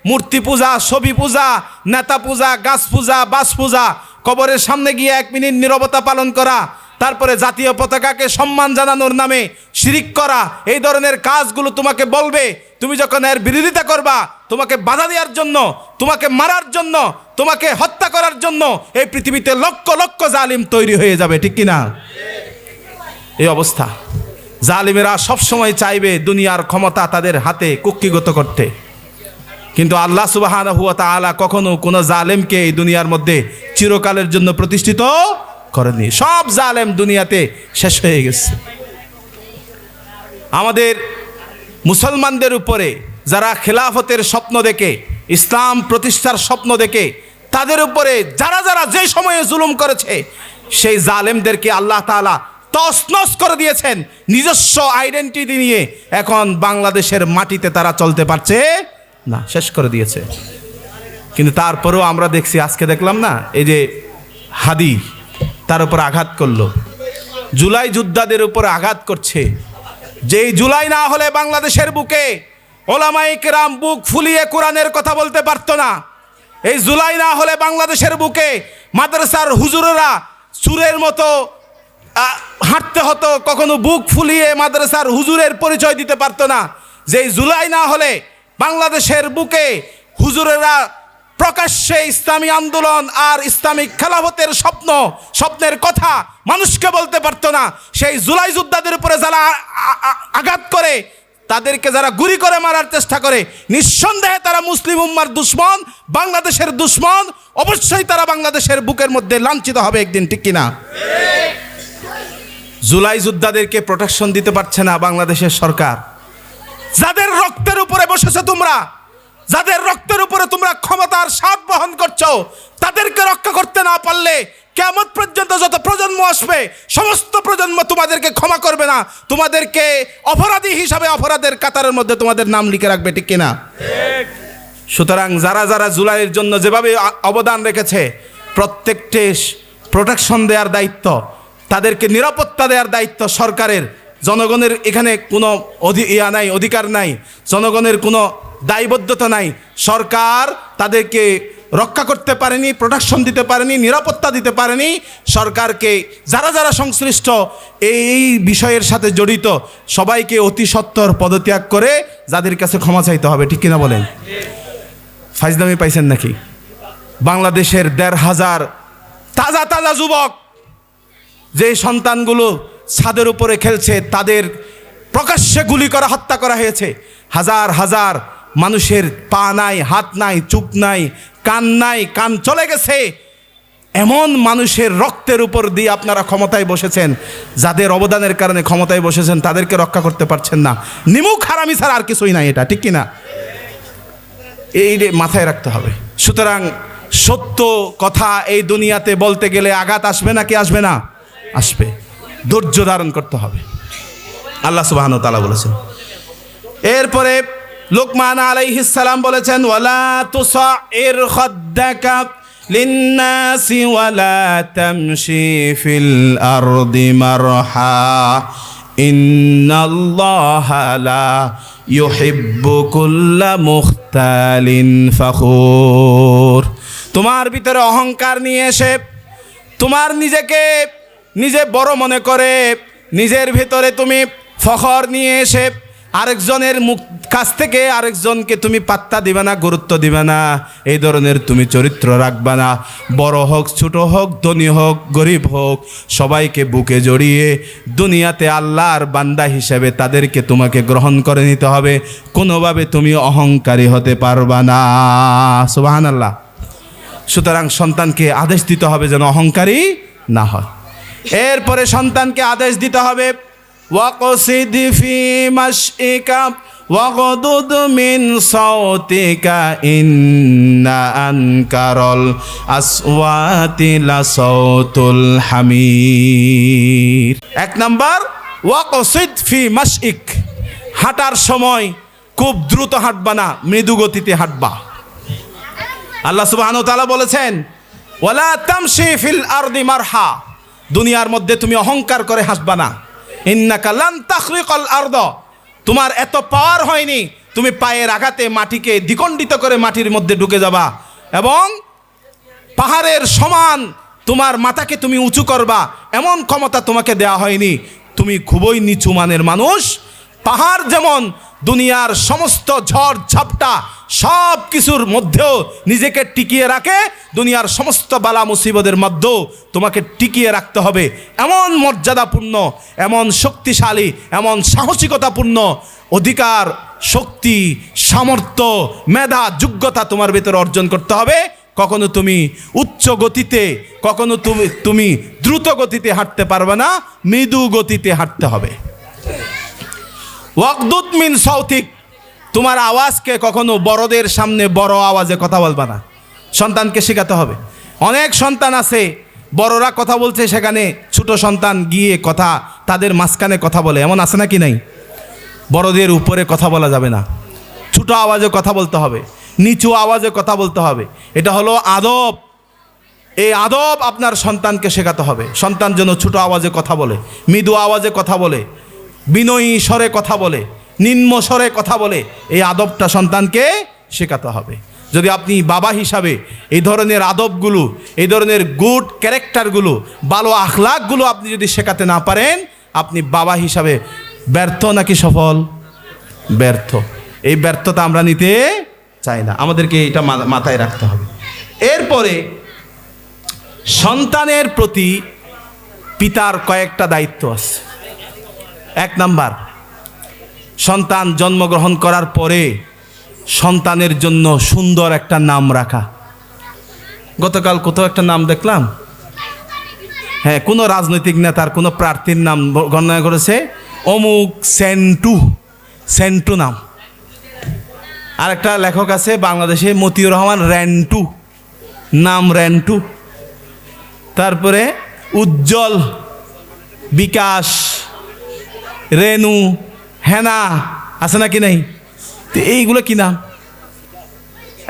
মূর্তি পূজা, ছবি পূজা, নেতা পূজা, গাছ পূজা, বাস পূজা, কবরের সামনে গিয়ে 1 মিনিট নীরবতা পালন করা, তারপরে জাতীয় পতাকাকে সম্মান জানানোর নামে শিরিক করা, এই ধরনের কাজগুলো তোমাকে বলবে। তুমি যখন এর বিরোধিতা করবা, তোমাকে বাধা দেওয়ার জন্য, তোমাকে মারার জন্য, তোমাকে হত্যা করার জন্য এই পৃথিবীতে লক্ষ লক্ষ জালিম তৈরি হয়ে যাবে, ঠিক কিনা? এই অবস্থা। জালিমেরা সবসময় চাইবে দুনিয়ার ক্ষমতা তাদের হাতে কুক্ষিগত করতে, কিন্তু আল্লাহ সুবহানাহু ওয়া তাআলা কখনো কোনো জালেমকে এই দুনিয়ার মধ্যে চিরকালের জন্য প্রতিষ্ঠিত করেননি। সব জালেম দুনিয়াতে শেষ হয়ে গেছে। আমাদের মুসলমানদের উপরে যারা খেলাফতের স্বপ্ন দেখে, ইসলাম প্রতিষ্ঠার স্বপ্ন দেখে, তাদের উপরে যারা যে সময়ে জুলুম করেছে, সেই জালেমদেরকে আল্লাহ তাআলা তছনছ করে দিয়েছেন। নিজস্ব আইডেন্টিটি নিয়ে এখন বাংলাদেশের মাটিতে তারা চলতে পারছে না, শেষ করে দিয়েছে। কিন্তু তারপরেও আমরা দেখছি, আজকে দেখলাম না, এই যে হাদি তার উপর আঘাত করলো, জুলাই যোদ্ধাদের উপর আঘাত করছে। যেই জুলাই না হলে বাংলাদেশের বুকে ওলামায়ে কেরাম বুক ফুলিয়ে কোরআনের কথা বলতে পারতো না। এই জুলাই না হলে বাংলাদেশের বুকে মাদ্রাসার হুজুরেরা চুরের মতো হাঁটতে হতো, কখনো বুক ফুলিয়ে মাদ্রাসার হুজুরের পরিচয় দিতে পারতো না। যেই জুলাই না হলে বাংলাদেশের বুকে হুজুরেরা প্রকাশ্যে ইসলামী আন্দোলন আর ইসলামিক খেলাফতের স্বপ্নের কথা মানুষকে বলতে পারতো না। সেই জুলাই যোদ্ধাদের উপরে যারা আঘাত করে, তাদেরকে যারা গুলি করে মারার চেষ্টা করে, নিঃসন্দেহে তারা মুসলিম উম্মার দুশ্মন, বাংলাদেশের দুশ্মন। অবশ্যই তারা বাংলাদেশের বুকের মধ্যে লাঞ্ছিত হবে একদিন, ঠিক কিনা? জুলাই যোদ্ধাদেরকে প্রোটেকশন দিতে পারছে না বাংলাদেশের সরকার। যাদের রক্তের উপরে বসেছো তোমরা, যাদের রক্তের উপরে তোমরা ক্ষমতার স্বাদ বহন করছো, তাদেরকে রক্ষা করতে না পারলে কিয়ামত পর্যন্ত যত প্রজন্ম আসবে, সমস্ত প্রজন্ম তোমাদেরকে ক্ষমা করবে না। তোমাদেরকে অপরাধী হিসাবে অপরাধের কাতারের মধ্যে তোমাদের নাম লিখে রাখবে, ঠিক কিনা? সুতরাং যারা জুলাইয়ের জন্য যেভাবে অবদান রেখেছে, প্রত্যেকটি প্রোটেকশন দেওয়ার দায়িত্ব, তাদেরকে নিরাপত্তা দেওয়ার দায়িত্ব সরকারের। জনগণের এখানে কোনো অধিকার নাই, জনগণের কোনো দায়বদ্ধতা নাই। সরকার তাদেরকে রক্ষা করতে পারেনি, প্রোটেকশন দিতে পারেনি, নিরাপত্তা দিতে পারেনি। সরকারকে যারা সংশ্লিষ্ট এই বিষয়ের সাথে জড়িত সবাইকে অতি সত্বর পদত্যাগ করে যাদের কাছে ক্ষমা চাইতে হবে, ঠিক কিনা বলেন? ফাইজলামি পাইছেন নাকি? বাংলাদেশের 1,500 তাজা যুবক, যে সন্তানগুলো ছাদের উপরে খেলছে, তাদের প্রকাশ্যে গুলি করা, হত্যা করা হয়েছে। হাজার মানুষের পা নাই, হাত নাই, চোখ নাই, কান নাই, কান চলে গেছে। এমন মানুষের রক্তের উপর দিয়ে আপনারা ক্ষমতায় বসেছেন, যাদের অবদানের কারণে ক্ষমতায় বসেছেন, তাদেরকে রক্ষা করতে পারছেন না। নিমুখ হারামি ছাড়া আর কিছুই নাই, এটা ঠিক কিনা? এই মাথায় রাখতে হবে। সুতরাং সত্য কথা এই দুনিয়াতে বলতে গেলে আঘাত আসবে নাকি আসবে না? আসবে। ধৈর্য ধারণ করতে হবে। আল্লাহ সুবহানাহু ওয়া তাআলা বলেছেন। এরপরে লুকমান আলাইহিস সালাম বলেছেন, ওয়ালা তুসাইর খাদ্দাকা লিন্নাসি ওয়ালা তামশি ফিল আরদি মারহা ইন্নাল্লাহা লা ইউহিব্বু কুল্লা মুখতালিন ফখুর। তোমার ভিতরে অহংকার নিয়ে এসে, তোমার নিজে বড় মনে করে, নিজের ভিতরে তুমি ফখর নিয়ে এসে আরেকজনের কাছ থেকে আরেকজনকে তুমি পাত্তা দিবে না, গুরুত্ব দিবে না, এই ধরনের তুমি চরিত্র রাখবে না। বড় হোক, ছোট হোক, ধনী হোক, গরিব হোক, সবাইকে বুকে জড়িয়ে দুনিয়াতে আল্লাহর বান্দা হিসেবে তাদেরকে তোমাকে গ্রহণ করে নিতে হবে। কোনোভাবে তুমি অহংকারী হতে পারবা না। সুবহানাল্লাহ। সুতরাং সন্তানকে আদেশ দিতে হবে যেন অহংকারী না হয়। এরপরে সন্তানকে আদেশ দিতে হবে, ওয়াকসিদ ফি মাশইকা ওয়াগদুদ মিন সাওতিকা ইন্না আনকারাল আসওয়াতি লাসাউতুল হামির। এক নাম্বার, ওয়াকসিদ ফি মাশইক, হাঁটার সময় খুব দ্রুত হাঁটবা না, মৃদু গতিতে হাঁটবা। আল্লাহ সুবহানাহু ওয়া তাআলা বলেছেন, ওয়ালা তামশি ফিল আরদি মারহা, দুনিয়ার মধ্যে তুমি অহংকার করে হাসবা না। ইন্নাকা লান তাখরিকাল আরদ, তোমার এত পাওয়ার হয়নি তুমি পায়ের আঘাতে মাটিকে দ্বিখণ্ডিত করে মাটির মধ্যে ঢুকে যাবা, এবং পাহাড়ের সমান তোমার মাথাকে তুমি উঁচু করবা, এমন ক্ষমতা তোমাকে দেয়া হয়নি। তুমি খুবই নিচু মানের মানুষ। পাহাড় যেমন দুনিয়ার সমস্ত ঝড় ঝাপটা সব কিছুর মধ্যেও নিজেকে টিকিয়ে রাখে, দুনিয়ার সমস্ত বালা মুসিবতের মধ্যেও তোমাকে টিকিয়ে রাখতে হবে। এমন মর্যাদাপূর্ণ, এমন শক্তিশালী, এমন সাহসিকতাপূর্ণ অধিকার, শক্তি, সামর্থ্য, মেধা, যোগ্যতা তোমার ভেতরে অর্জন করতে হবে। কখনো তুমি উচ্চ গতিতে, কখনো তুমি দ্রুত গতিতে হাঁটতে পারবে না, মৃদু গতিতে হাঁটতে হবে। ওয়াকদুদ মিন সাওতিক, তোমার আওয়াজকে কখনো বড়দের সামনে বড় আওয়াজে কথা বলবা না, সন্তানকে শেখাতে হবে। অনেক সন্তান আছে বড়রা কথা বলছে, সেখানে ছোট সন্তান গিয়ে কথা তাদের মাঝখানে কথা বলে, এমন আছে নাকি নাই? বড়দের উপরে কথা বলা যাবে না, ছোট আওয়াজে কথা বলতে হবে, নিচু আওয়াজে কথা বলতে হবে। এটা হলো আদব। এই আদব আপনার সন্তানকে শেখাতে হবে। সন্তান যেন ছোট আওয়াজে কথা বলে, মৃদু আওয়াজে কথা বলে, বিনয়ী স্বরে কথা বলে, নিম্ন স্বরে কথা বলে, এই আদবটা সন্তানকে শেখাতে হবে। যদি আপনি বাবা হিসাবে এই ধরনের আদবগুলো, এই ধরনের গুড ক্যারেক্টারগুলো, ভালো আখলাকগুলো আপনি যদি শেখাতে না পারেন, আপনি বাবা হিসাবে ব্যর্থ নাকি সফল? ব্যর্থ। এই ব্যর্থতা আমরা নিতে চাই না, আমাদেরকে এটা মাথায় রাখতে হবে। এরপরে সন্তানের প্রতি পিতার কয়েকটা দায়িত্ব আছে। এক নাম্বার, সন্তান জন্মগ্রহণ করার পরে সন্তানের জন্য সুন্দর একটা নাম রাখা। গতকাল কোথাও একটা নাম দেখলাম, হ্যাঁ, কোনো রাজনৈতিক নেতার কোনো প্রার্থীর নাম গণনা করেছে, অমুক সেন্টু নাম। আর একটা লেখক আছে বাংলাদেশে, মতিউর রহমান র্যান্টু, নাম র্যান্টু। তারপরে উজ্জ্বল, বিকাশ, রেনু, হেনা, আছে নাকি নাই? তো এইগুলো কি নাম?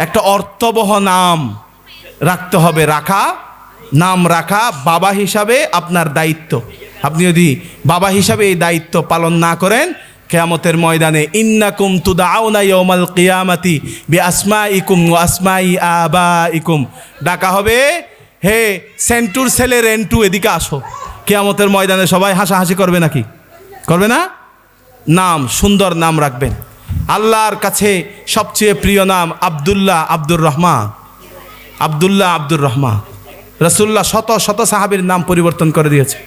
একটা অর্থবহ নাম রাখতে হবে। নাম রাখা বাবা হিসাবে আপনার দায়িত্ব। আপনি যদি বাবা হিসাবে এই দায়িত্ব পালন না করেন, কিয়ামতের ময়দানে ইন্নাকুম তুদআউনা ইয়াউমাল কিয়ামাতি বিআসমাইকুম ওয়া আসমাই আবাইকুম, ডাকা হবে, হে সেন্টুর ছেলে রেন্টু, এদিকে আসো। কিয়ামতের ময়দানে সবাই হাসাহাসি করবে নাকি? করবে না? নাম, সুন্দর নাম রাখবেন। আল্লাহর কাছে সবচেয়ে প্রিয় নাম আব্দুল্লাহ আব্দুর রহমান। আব্দুল্লাহ আব্দুর রহমান, রাসূলুল্লাহ শত শত সাহাবীর নাম পরিবর্তন করে দিয়েছে।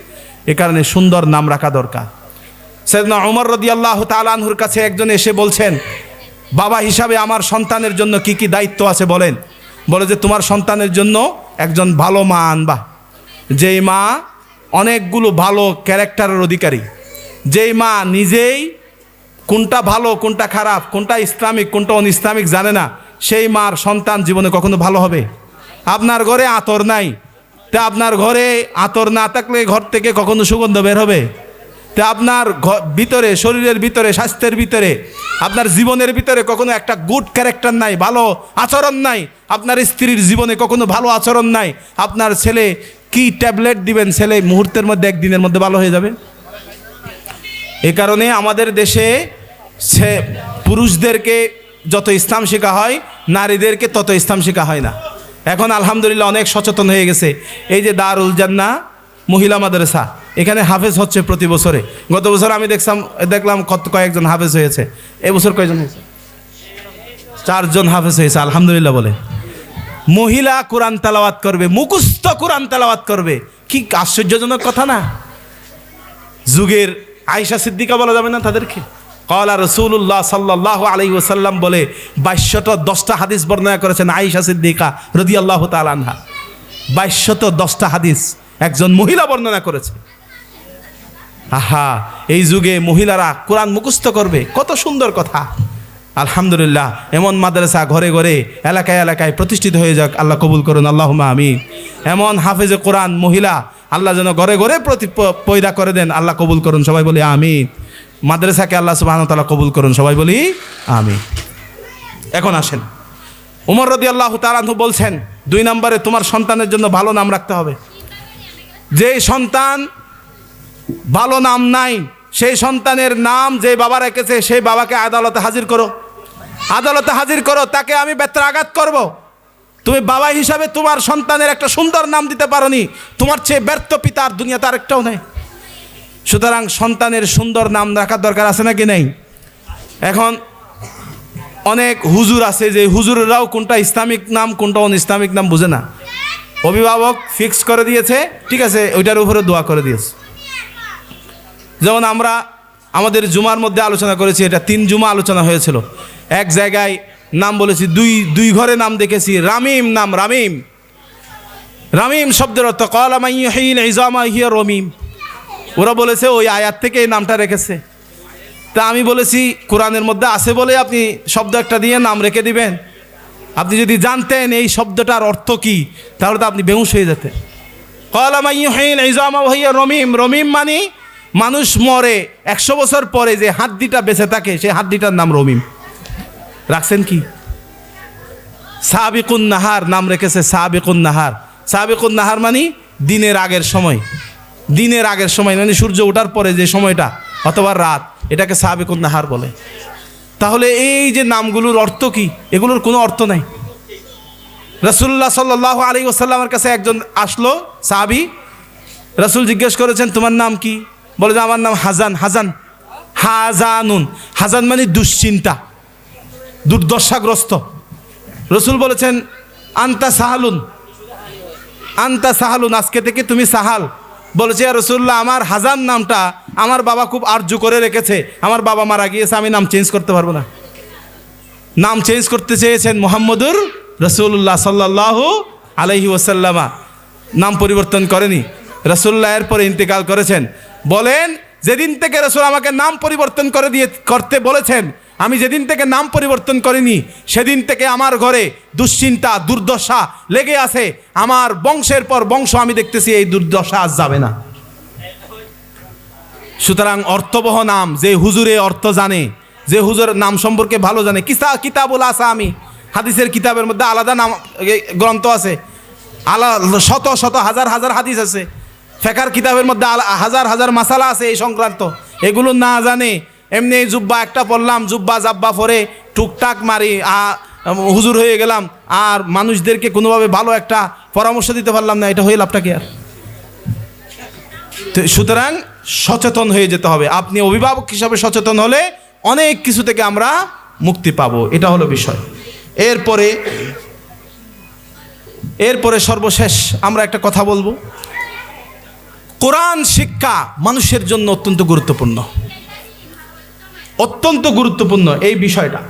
এ কারণে সুন্দর নাম রাখা দরকার। সাইয়েদনা ওমর রাদিয়াল্লাহু তাআলা আনহুর কাছে একজন এসে বলছেন, বাবা হিসাবে আমার সন্তানের জন্য কি কি দায়িত্ব আছে বলেন। বলে যে তোমার সন্তানের জন্য একজন ভালো মা আনবা, যেই মা অনেকগুলো ভালো ক্যারেক্টারের অধিকারী, যেই মা নিজেই কোনটা ভালো কোনটা খারাপ, কোনটা ইসলামিক কোনটা অন ইসলামিক জানে না, সেই মার সন্তান জীবনে কখনো ভালো হবে? আপনার ঘরে আতর নাই, তা আপনার ঘরে আতর না থাকলে ঘর থেকে কখনো সুগন্ধ বের হবে? তো আপনার ভিতরে, শরীরের ভিতরে, স্বাস্থ্যের ভিতরে, আপনার জীবনের ভিতরে কখনো একটা গুড ক্যারেক্টার নাই, ভালো আচরণ নাই, আপনার স্ত্রীর জীবনে কখনো ভালো আচরণ নাই, আপনার ছেলে কি ট্যাবলেট দিবেন, ছেলে মুহূর্তের মধ্যে, একদিনের মধ্যে ভালো হয়ে যাবে? এ কারণে আমাদের দেশে পুরুষদেরকে যত ইসলাম শেখা হয়, নারীদেরকে তত ইসলাম শেখা হয় না। এখন আলহামদুলিল্লাহ অনেক সচেতন হয়ে গেছে। এই যে দারুল জান্নাহ মহিলা মাদ্রাসা, এখানে হাফেজ হচ্ছে প্রতি বছরে। গত বছর আমি দেখলাম কয়েকজন হাফেজ হয়েছে। এবছর কয়জন হয়েছে? 4 জন হাফেজ হয়েছে, আলহামদুলিল্লাহ বলে। মহিলা কোরআন তেলাওয়াত করবে, মুখস্থ কোরআন তেলাওয়াত করবে, কি আশ্চর্যজনক কথা না? যুগের আয়েশা সিদ্দিকা বলা যাবে না তাদেরকে? ক্বালা রাসূলুল্লাহ সাল্লাল্লাহু আলাইহি ওয়াসাল্লাম বলে 2210টা হাদিস বর্ণনা করেছেন আয়েশা সিদ্দিকা রাদিয়াল্লাহু তাআলা আনহা। 2210টা হাদিস একজন মহিলা বর্ণনা করেছে। আহা, এই যুগে মহিলারা কোরআন মুখস্থ করবে, কত সুন্দর কথা। আলহামদুলিল্লাহ, এমন মাদ্রাসা ঘরে ঘরে, এলাকায় এলাকায় প্রতিষ্ঠিত হয়ে যাক, আল্লাহ কবুল করুন, আল্লাহুম্মা আমিন। এমন হাফেজে কোরআন মহিলা আল্লাহ যেন ঘরে ঘরে পয়দা করে দেন, আল্লাহ কবুল করুন, সবাই বলি আমিন। মাদ্রাসাকে আল্লাহ সুবহানাহু ওয়া তাআলা কবুল করুন, সবাই বলি আমিন। এখন আসেন, ওমর রাদিয়াল্লাহু তাআলা আনহু বলছেন, 2 নম্বরে তোমার সন্তানের জন্য ভালো নাম রাখতে হবে। যে সন্তান ভালো নাম নাই, সেই সন্তানের নাম যে বাবা রেখেছে, সেই বাবাকে আদালতে হাজির করো, আদালতে হাজির করো, তাকে আমি বেত্রাঘাত করব। তুমি বাবা হিসাবে তোমার সন্তানের একটা সুন্দর নাম দিতে পারোনি, তোমার চেয়ে ব্যর্থ পিতা আর দুনিয়াতে আরেকটাও নেই। সুতরাং সন্তানের সুন্দর নাম রাখার দরকার আছে নাকি নেই? এখন অনেক হুজুর আছে যে হুজুরেরাও কোনটা ইসলামিক নাম কোনটা অন ইসলামিক নাম বুঝে না। অভিভাবক ফিক্স করে দিয়েছে, ঠিক আছে, ওইটার উপরে দোয়া করে দিয়েছে। যেমন আমরা আমাদের জুমার মধ্যে আলোচনা করেছি, এটা 3 জুমা আলোচনা হয়েছিল। এক জায়গায় নাম বলেছি, দুই ঘরে নাম দেখেছি, রামিম নাম, রামিম। রামিম শব্দের অর্থ ক্বালা মান ইউহয়িল ইযামা হিয়া রমিম। ওরা বলেছে ওই আয়াত থেকে এই নামটা রেখেছে। তা আমি বলেছি কোরআনের মধ্যে আছে বলে আপনি শব্দ একটা দিয়ে নাম রেখে দিবেন? আপনি যদি জানতেন এই শব্দটার অর্থ কি, তাহলে তো আপনি বেহুশ হয়ে যেতেন। ক্বালা মান ইউহয়িল ইযামা হিয়া রমিম। রমিম মানে মানুষ মরে 100 বছর পরে যে হাড্ডিটা বেঁচে থাকে, সেই হাড্ডিটার নাম রমিম। রাখছেন কি? সাবিকুন নাহার নাম রেখেছে, সাবিকুন নাহার। সাবিকুন নাহার মানে দিনের আগের সময়, দিনের আগের সময় মানে সূর্য ওঠার পরে যে সময়টা অথবা রাত, এটাকে সাবিকুন নাহার বলে। তাহলে এই যে নামগুলোর অর্থ কি? এগুলোর কোনো অর্থ নাই। রাসূলুল্লাহ সাল্লাল্লাহু আলাইহি ওয়াসাল্লামের কাছে একজন আসলো সাহাবী। রাসূল জিজ্ঞেস করেছেন তোমার নাম কি? বলে যে আমার নাম হাজান। হাজান, হাজানুন, হাজান মানে দুশ্চিন্তা, দুর্দশাগ্রস্ত। রসুল বলেছেন আনতা সাহালুন, আনতা সাহালুন, আজকে থেকে তুমি সাহাল। বলেছে ইয়া রাসূলুল্লাহ, আমার হাজান নামটা আমার বাবা খুব আরজু করে রেখেছে, আমার বাবা মারা গিয়েছে, আমি নাম চেঞ্জ করতে পারবো না। নাম চেঞ্জ করতে চেয়েছেন মুহাম্মদুর রাসূলুল্লাহ সাল্লাল্লাহু আলাইহি ওয়াসাল্লামা, নাম পরিবর্তন করেনি। রাসূলুল্লাহ এরপরে ইন্তেকাল করেছেন। বলেন যেদিন থেকে রাসূল আমাকে নাম পরিবর্তন করতে বলেছেন, আমি যেদিন থেকে নাম পরিবর্তন করিনি, সেদিন থেকে আমার ঘরে দুশ্চিন্তা, দুর্দশা লেগে আছে। আমার বংশের পর বংশ আমি দেখতেছি এই দুর্দশা আজ যাবে না। সুতরাং অর্থবহ নাম, যে হুজুরে অর্থ জানে, যে হুজুর নাম সম্পর্কে ভালো জানে। কিতাবুল আসামি, হাদিসের কিতাবের মধ্যে আলাদা নাম গ্রন্থ আছে, শত শত হাজার হাজার হাদিস আছে। ফেকার কিতাবের মধ্যে হাজার হাজার মাসালা আছে এই সংক্রান্ত। এগুলো না জানে এমনি জুব্বা একটা পড়লাম, জুব্বা জাব্বা পরে টুকটাক মারি, হুজুর হয়ে গেলাম, আর মানুষদেরকে কোনোভাবে ভালো একটা পরামর্শ দিতে পারলাম না, এটা হয়ে লাভটা কি আর? সুতরাং সচেতন হয়ে যেতে হবে। আপনি অভিভাবক হিসাবে সচেতন হলে অনেক কিছু থেকে আমরা মুক্তি পাবো, এটা হলো বিষয়। এরপরে সর্বশেষ আমরা একটা কথা বলবো। কোরআন শিক্ষা মানুষের জন্য অত্যন্ত গুরুত্বপূর্ণ, অত্যন্ত গুরুত্বপূর্ণ এই বিষয়টা।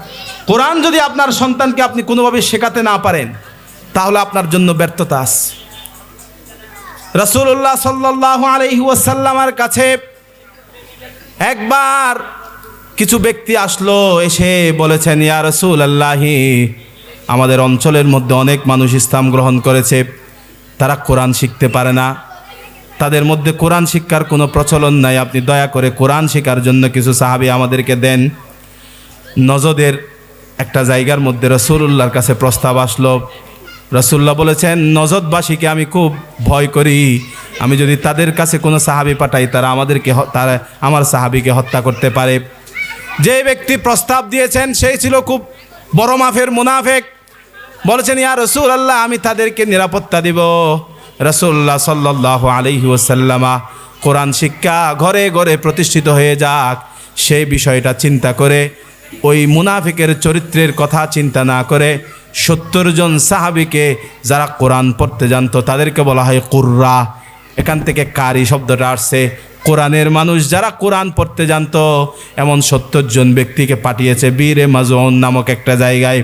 কোরআন যদি আপনার সন্তানকে আপনি কোনোভাবে শেখাতে না পারেন, তাহলে আপনার জন্য ব্যর্থতা আছে। রাসূলুল্লাহ সাল্লাল্লাহু আলাইহি ওয়াসাল্লামের কাছে একবার কিছু ব্যক্তি আসলো, এসে বলেছেন ইয়া রাসূলুল্লাহ, আমাদের অঞ্চলের মধ্যে অনেক মানুষ ইসলাম গ্রহণ করেছে, তারা কোরআন শিখতে পারে না। তাদের মধ্যে কোরআন শিক্ষার কোনো প্রচলন নাই, আপনি দয়া করে কোরআন শেখার জন্য কিছু সাহাবী আমাদেরকে দেন। নজদের একটা জায়গার মধ্যে রাসূলুল্লাহর কাছে প্রস্তাব আসলো। রাসূলুল্লাহ বলেছেন, নজদবাসীকে আমি খুব ভয় করি, আমি যদি তাদের কাছে কোনো সাহাবী পাঠাই তারা আমার সাহাবীকে হত্যা করতে পারে। যে ব্যক্তি প্রস্তাব দিয়েছেন সেই ছিল খুব বড় মাফের মুনাফিক। বলেছেন, ইয়া রাসূলুল্লাহ, আমি তাদেরকে নিরাপত্তা দিব। রাসূলুল্লাহ সাল্লাল্লাহু আলাইহি ওয়াসাল্লাম কোরআন শিক্ষা ঘরে ঘরে প্রতিষ্ঠিত হয়ে যাক সেই বিষয়টা চিন্তা করে, ওই মুনাফিকের চরিত্রের কথা চিন্তা না করে 70 জন সাহাবীকে যারা কোরআন পড়তে জানতো তাদেরকে বলা হয় কুররা। এখান থেকে কারি শব্দটা আসছে। কোরআনের মানুষ যারা কোরআন পড়তে জানতো এমন 70 জন ব্যক্তিকে পাঠিয়েছে বীরে মাজউন নামক একটা জায়গায়।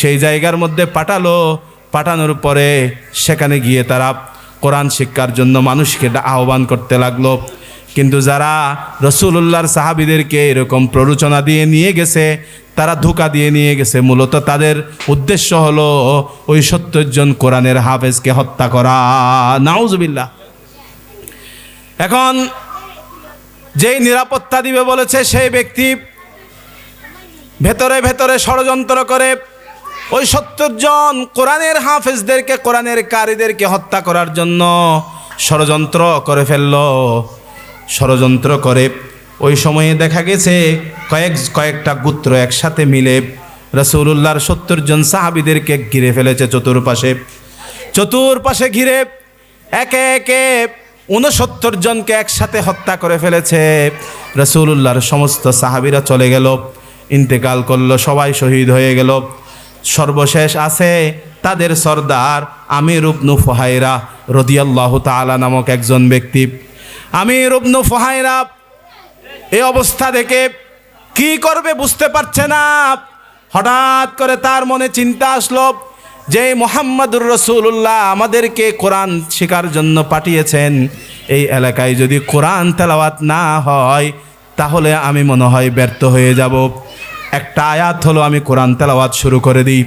সেই জায়গার মধ্যে পাঠানোর পরে সেখানে গিয়ে তারা কোরআন শিক্ষার জন্য মানুষকে আহ্বান করতে লাগলো। কিন্তু যারা রাসূলুল্লাহর সাহাবীদেরকে এরকম প্ররোচনা দিয়ে নিয়ে গেছে, তারা ধোঁকা দিয়ে নিয়ে গেছে। মূলত তাদের উদ্দেশ্য হলো ওই 70 জন কোরআনের হাফেজকে হত্যা করা। নাউজুবিল্লাহ। এখন যেই নিরাপত্তা দিবে বলেছে সেই ব্যক্তি ভেতরে ভেতরে ষড়যন্ত্র করে ওই 70 জন কোরআনের হাফেজদেরকে, কোরআনের কারীদেরকে হত্যা করার জন্য ষড়যন্ত্র করে ফেলল। ষড়যন্ত্র করে ওই সময়ে দেখা গেছে কয়েকটা গোত্র একসাথে মিলে রাসূলুল্লাহর 70 জন সাহাবীদেরকে ঘিরে ফেলেছে। চতুর্পাশে ঘিরে একে একে 69 জনকে একসাথে হত্যা করে ফেলেছে। রাসূলুল্লাহর সমস্ত সাহাবীরা চলে গেল, ইন্তেকাল করলো, সবাই শহীদ হয়ে গেল। সর্বশেষ আছে তাদের সর্দার আমির ইবনে ফুহায়রা রাদিয়াল্লাহু তাআলা নামক একজন ব্যক্তি। আমির ইবনে ফুহায়রা এই অবস্থা দেখে কি করবে বুঝতে পারছে না। হঠাৎ করে তার মনে চিন্তা আসলো যে মুহাম্মদুর রাসূলুল্লাহ আমাদেরকে কোরআন শেখার জন্য পাঠিয়েছেন, এই এলাকায় যদি কোরআন তেলাওয়াত না হয় তাহলে আমি মনে হয় ব্যর্থ হয়ে যাব। একটা আয়াত হলো, আমি কোরআন তেলাওয়াত শুরু করে দিই।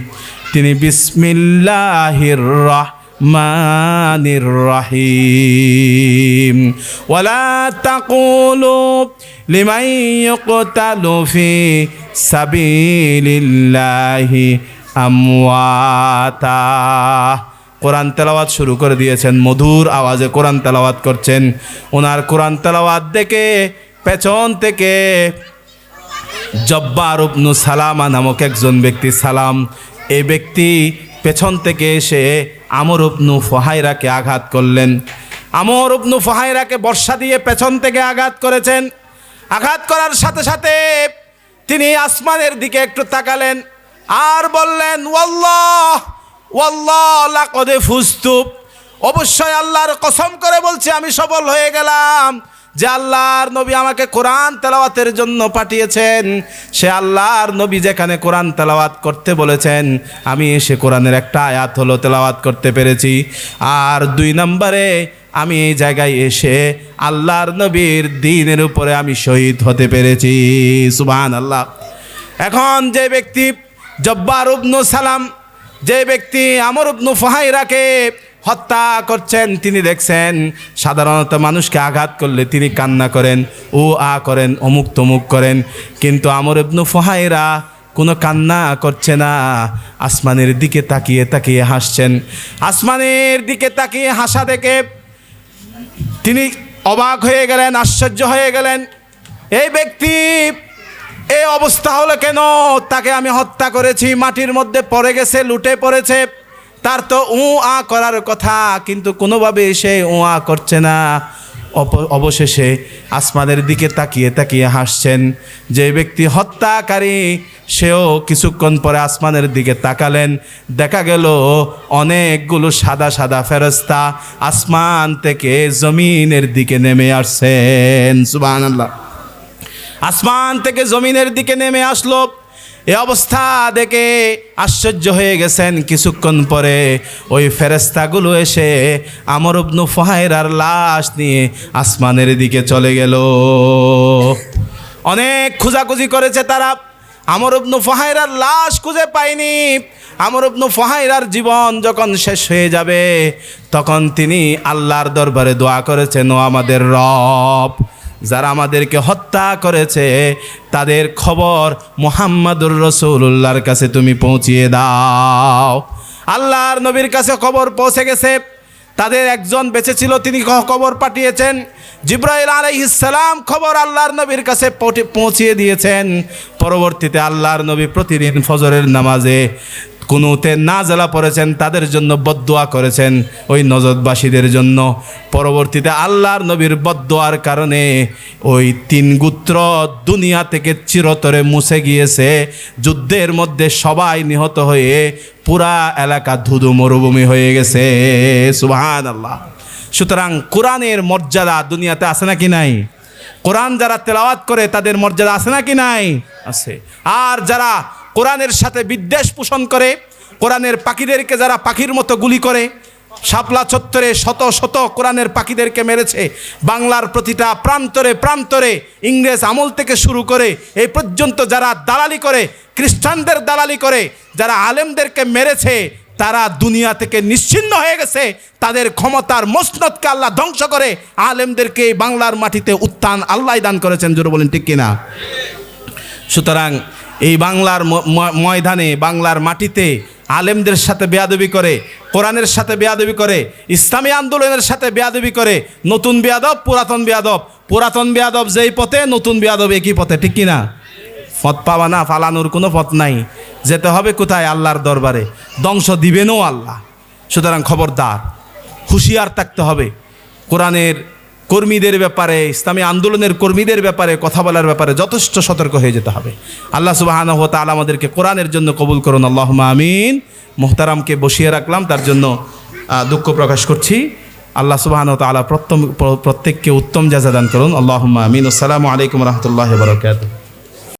তিনি বিসমিল্লাহির রাহমানির রাহিম ওয়ালা তাকুলু লিমান ইয়ুকতালু ফি সাবিলিল্লাহি আমওয়াতা। কোরআন তেলাওয়াত শুরু করে দিয়েছেন, মধুর আওয়াজে কোরআন তেলাওয়াত করছেন। ওনার কোরআন তেলাওয়াত দেখে পেছন থেকে জব্বার ইবনে সালামা নামক একজন ব্যক্তি, সালাম এই ব্যক্তি পেছন থেকে এসে আমর ইবনে ফুহায়রাকে আঘাত করলেন। আমর ইবনে ফুহায়রাকে বর্ষা দিয়ে পেছন থেকে আঘাত করেছেন। আঘাত করার সাথে সাথে তিনি আসমানের দিকে একটু তাকালেন আর বললেন, ওয়াল্লাহ ওয়াল্লাহ লাকদ ফুজতু, অবশ্যই আল্লাহর কসম করে বলছি আমি সফল হয়ে গেলাম। যে আল্লাহর নবী আমাকে কোরআন তেলাওয়াতের জন্য পাঠিয়েছেন, সে আল্লাহর নবী যেখানে কোরআন তেলাওয়াত করতে বলেছেন আমি এসে কোরআনের একটা আয়াত হলো তেলাওয়াত করতে পেরেছি। আর 2 নম্বরে আমি এই জায়গায় এসে আল্লাহর নবীর দ্বীনের উপরে আমি শহীদ হতে পেরেছি। সুবহানাল্লাহ। এখন যে ব্যক্তি জব্বার ইবনে সালাম, যে ব্যক্তি আমর ইবনে ফুহায়রাকে হত্যা করছেন, তিনি দেখছেন সাধারণত মানুষকে আঘাত করলে তিনি কান্না করেন, ও আ করেন, অমুক তমুক করেন, কিন্তু আমর ইবনে ফুহায়রা কোনো কান্না করছে না, আসমানের দিকে তাকিয়ে তাকিয়ে হাসছেন। আসমানের দিকে তাকিয়ে হাসা দেখে তিনি অবাক হয়ে গেলেন, আশ্চর্য হয়ে গেলেন। এই ব্যক্তি এই অবস্থা হলো কেন? তাকে আমি হত্যা করেছি, মাটির মধ্যে পড়ে গেছে, লুটে পড়েছে, তার তো আ করার কথা, কিন্তু কোনোভাবে সে আ করছে না। অবশেষে আসমানের দিকে তাকিয়ে তাকিয়ে হাসছেন। যে ব্যক্তি হত্যাকারী সেও কিছুক্ষণ পরে আসমানের দিকে তাকালেন, দেখা গেল অনেকগুলো সাদা সাদা ফেরেশতা আসমান থেকে জমিনের দিকে নেমে আসছেন। সুবহানাল্লাহ। আসমান থেকে জমিনের দিকে নেমে আসলো। এই অবস্থা দেখে আশ্চর্য হয়ে গেছেন। কিছুক্ষণ পরে ওই ফেরেশতাগুলো এসে আমর ইবনে ফুহায়রার লাশ নিয়ে আসমানের দিকে চলে গেল। অনেক খোঁজাখুঁজি করেছে তারা, আমর ইবনে ফুহাইরার লাশ খুঁজে পায়নি। আমর ইবনে ফুহাইরার জীবন যখন শেষ হয়ে যাবে তখন তিনি আল্লাহর দরবারে দোয়া করেছেন, ও আমাদের রব, যারা আমাদেরকে হত্যা করেছে তাদের খবর মুহাম্মাদুর রাসূলুল্লাহর কাছে তুমি পৌঁছিয়ে দাও। আল্লাহর নবীর কাছে খবর পৌঁছে গেছে, তাদের একজন বেঁচে ছিল, তিনি খবর পাঠিয়েছেন। জিবরাইল আলাইহিস সালাম খবর আল্লাহর নবীর কাছে পৌঁছিয়ে দিয়েছেন। পরবর্তীতে আল্লাহর নবী প্রতিদিন ফজরের নামাজে কুনুতে নাজেলা পড়েছেন, তাদের জন্য বদদোয়া করেছেন, ওই নজদবাসীদের জন্য। পরবর্তীতে আল্লাহর নবীর বদদোয়ার কারণে ওই 3 গোত্র দুনিয়া থেকে চিরতরে মুছে গিয়েছে। যুদ্ধের মধ্যে সবাই নিহত হয়ে পুরা এলাকা ধুধু মরুভূমি হয়ে গেছে। সুবহানাল্লাহ। সুতরাং কোরআনের মর্যাদা দুনিয়াতে আছে নাকি নাই? কোরআন যারা তেলাওয়াত করে তাদের মর্যাদা আছে নাকি নাই? আছে। আর যারা কোরআনের সাথে বিদ্বেষ পোষণ করে, কোরআনের পাখিদেরকে যারা পাখির মতো গুলি করে, শাপলা চত্বরে শত শত কোরআনের পাখিদেরকে মেরেছে, বাংলার প্রতিটা প্রান্তরে প্রান্তরে ইংরেজ আমল থেকে শুরু করে এই পর্যন্ত যারা দালালি করে, খ্রিস্টানদের দালালি করে, যারা আলেমদেরকে মেরেছে, তারা দুনিয়া থেকে নিশ্চিহ্ন হয়ে গেছে। তাদের ক্ষমতার মসনদকে আল্লাহ ধ্বংস করে আলেমদেরকে এই বাংলার মাটিতে উত্থান আল্লাহ দান করেছেন। জোরে বলেন ঠিক কিনা? সুতরাং এই বাংলার ময়দানে, বাংলার মাটিতে আলেমদের সাথে বেয়াদবি করে, কোরআনের সাথে বেয়াদবি করে, ইসলামী আন্দোলনের সাথে বেয়াদবি করে, নতুন বেয়াদব পুরাতন বেয়াদব, পুরাতন বেয়াদব যেই পথে, নতুন বেয়াদব একই পথে। ঠিক কিনা? পথ পাবা না, ফালানোর কোনো পথ নাই। যেতে হবে কোথায়? আল্লাহর দরবারে। ধ্বংস দিবেনও আল্লাহ। সুতরাং খবরদার, হুঁশিয়ার থাকতে হবে। কোরআনের কর্মীদের ব্যাপারে, ইসলামী আন্দোলনের কর্মীদের ব্যাপারে কথা বলার ব্যাপারে যথেষ্ট সতর্ক হয়ে যেতে হবে। আল্লাহ সুবহানাহু ওয়া তাআলা আমাদেরকে কোরআনের জন্য কবুল করুন। আল্লাহুম্মা আমিন। মুহতারামকে বসিয়ে রাখলাম, তার জন্য দুঃখ প্রকাশ করছি। আল্লাহ সুবহানাহু ওয়া তাআলা প্রত্যেককে উত্তম জাযা দান করুন। আল্লাহুম্মা আমিন। আসসালামু আলাইকুম ওয়া রাহমাতুল্লাহি ওয়া বারাকাতুহু।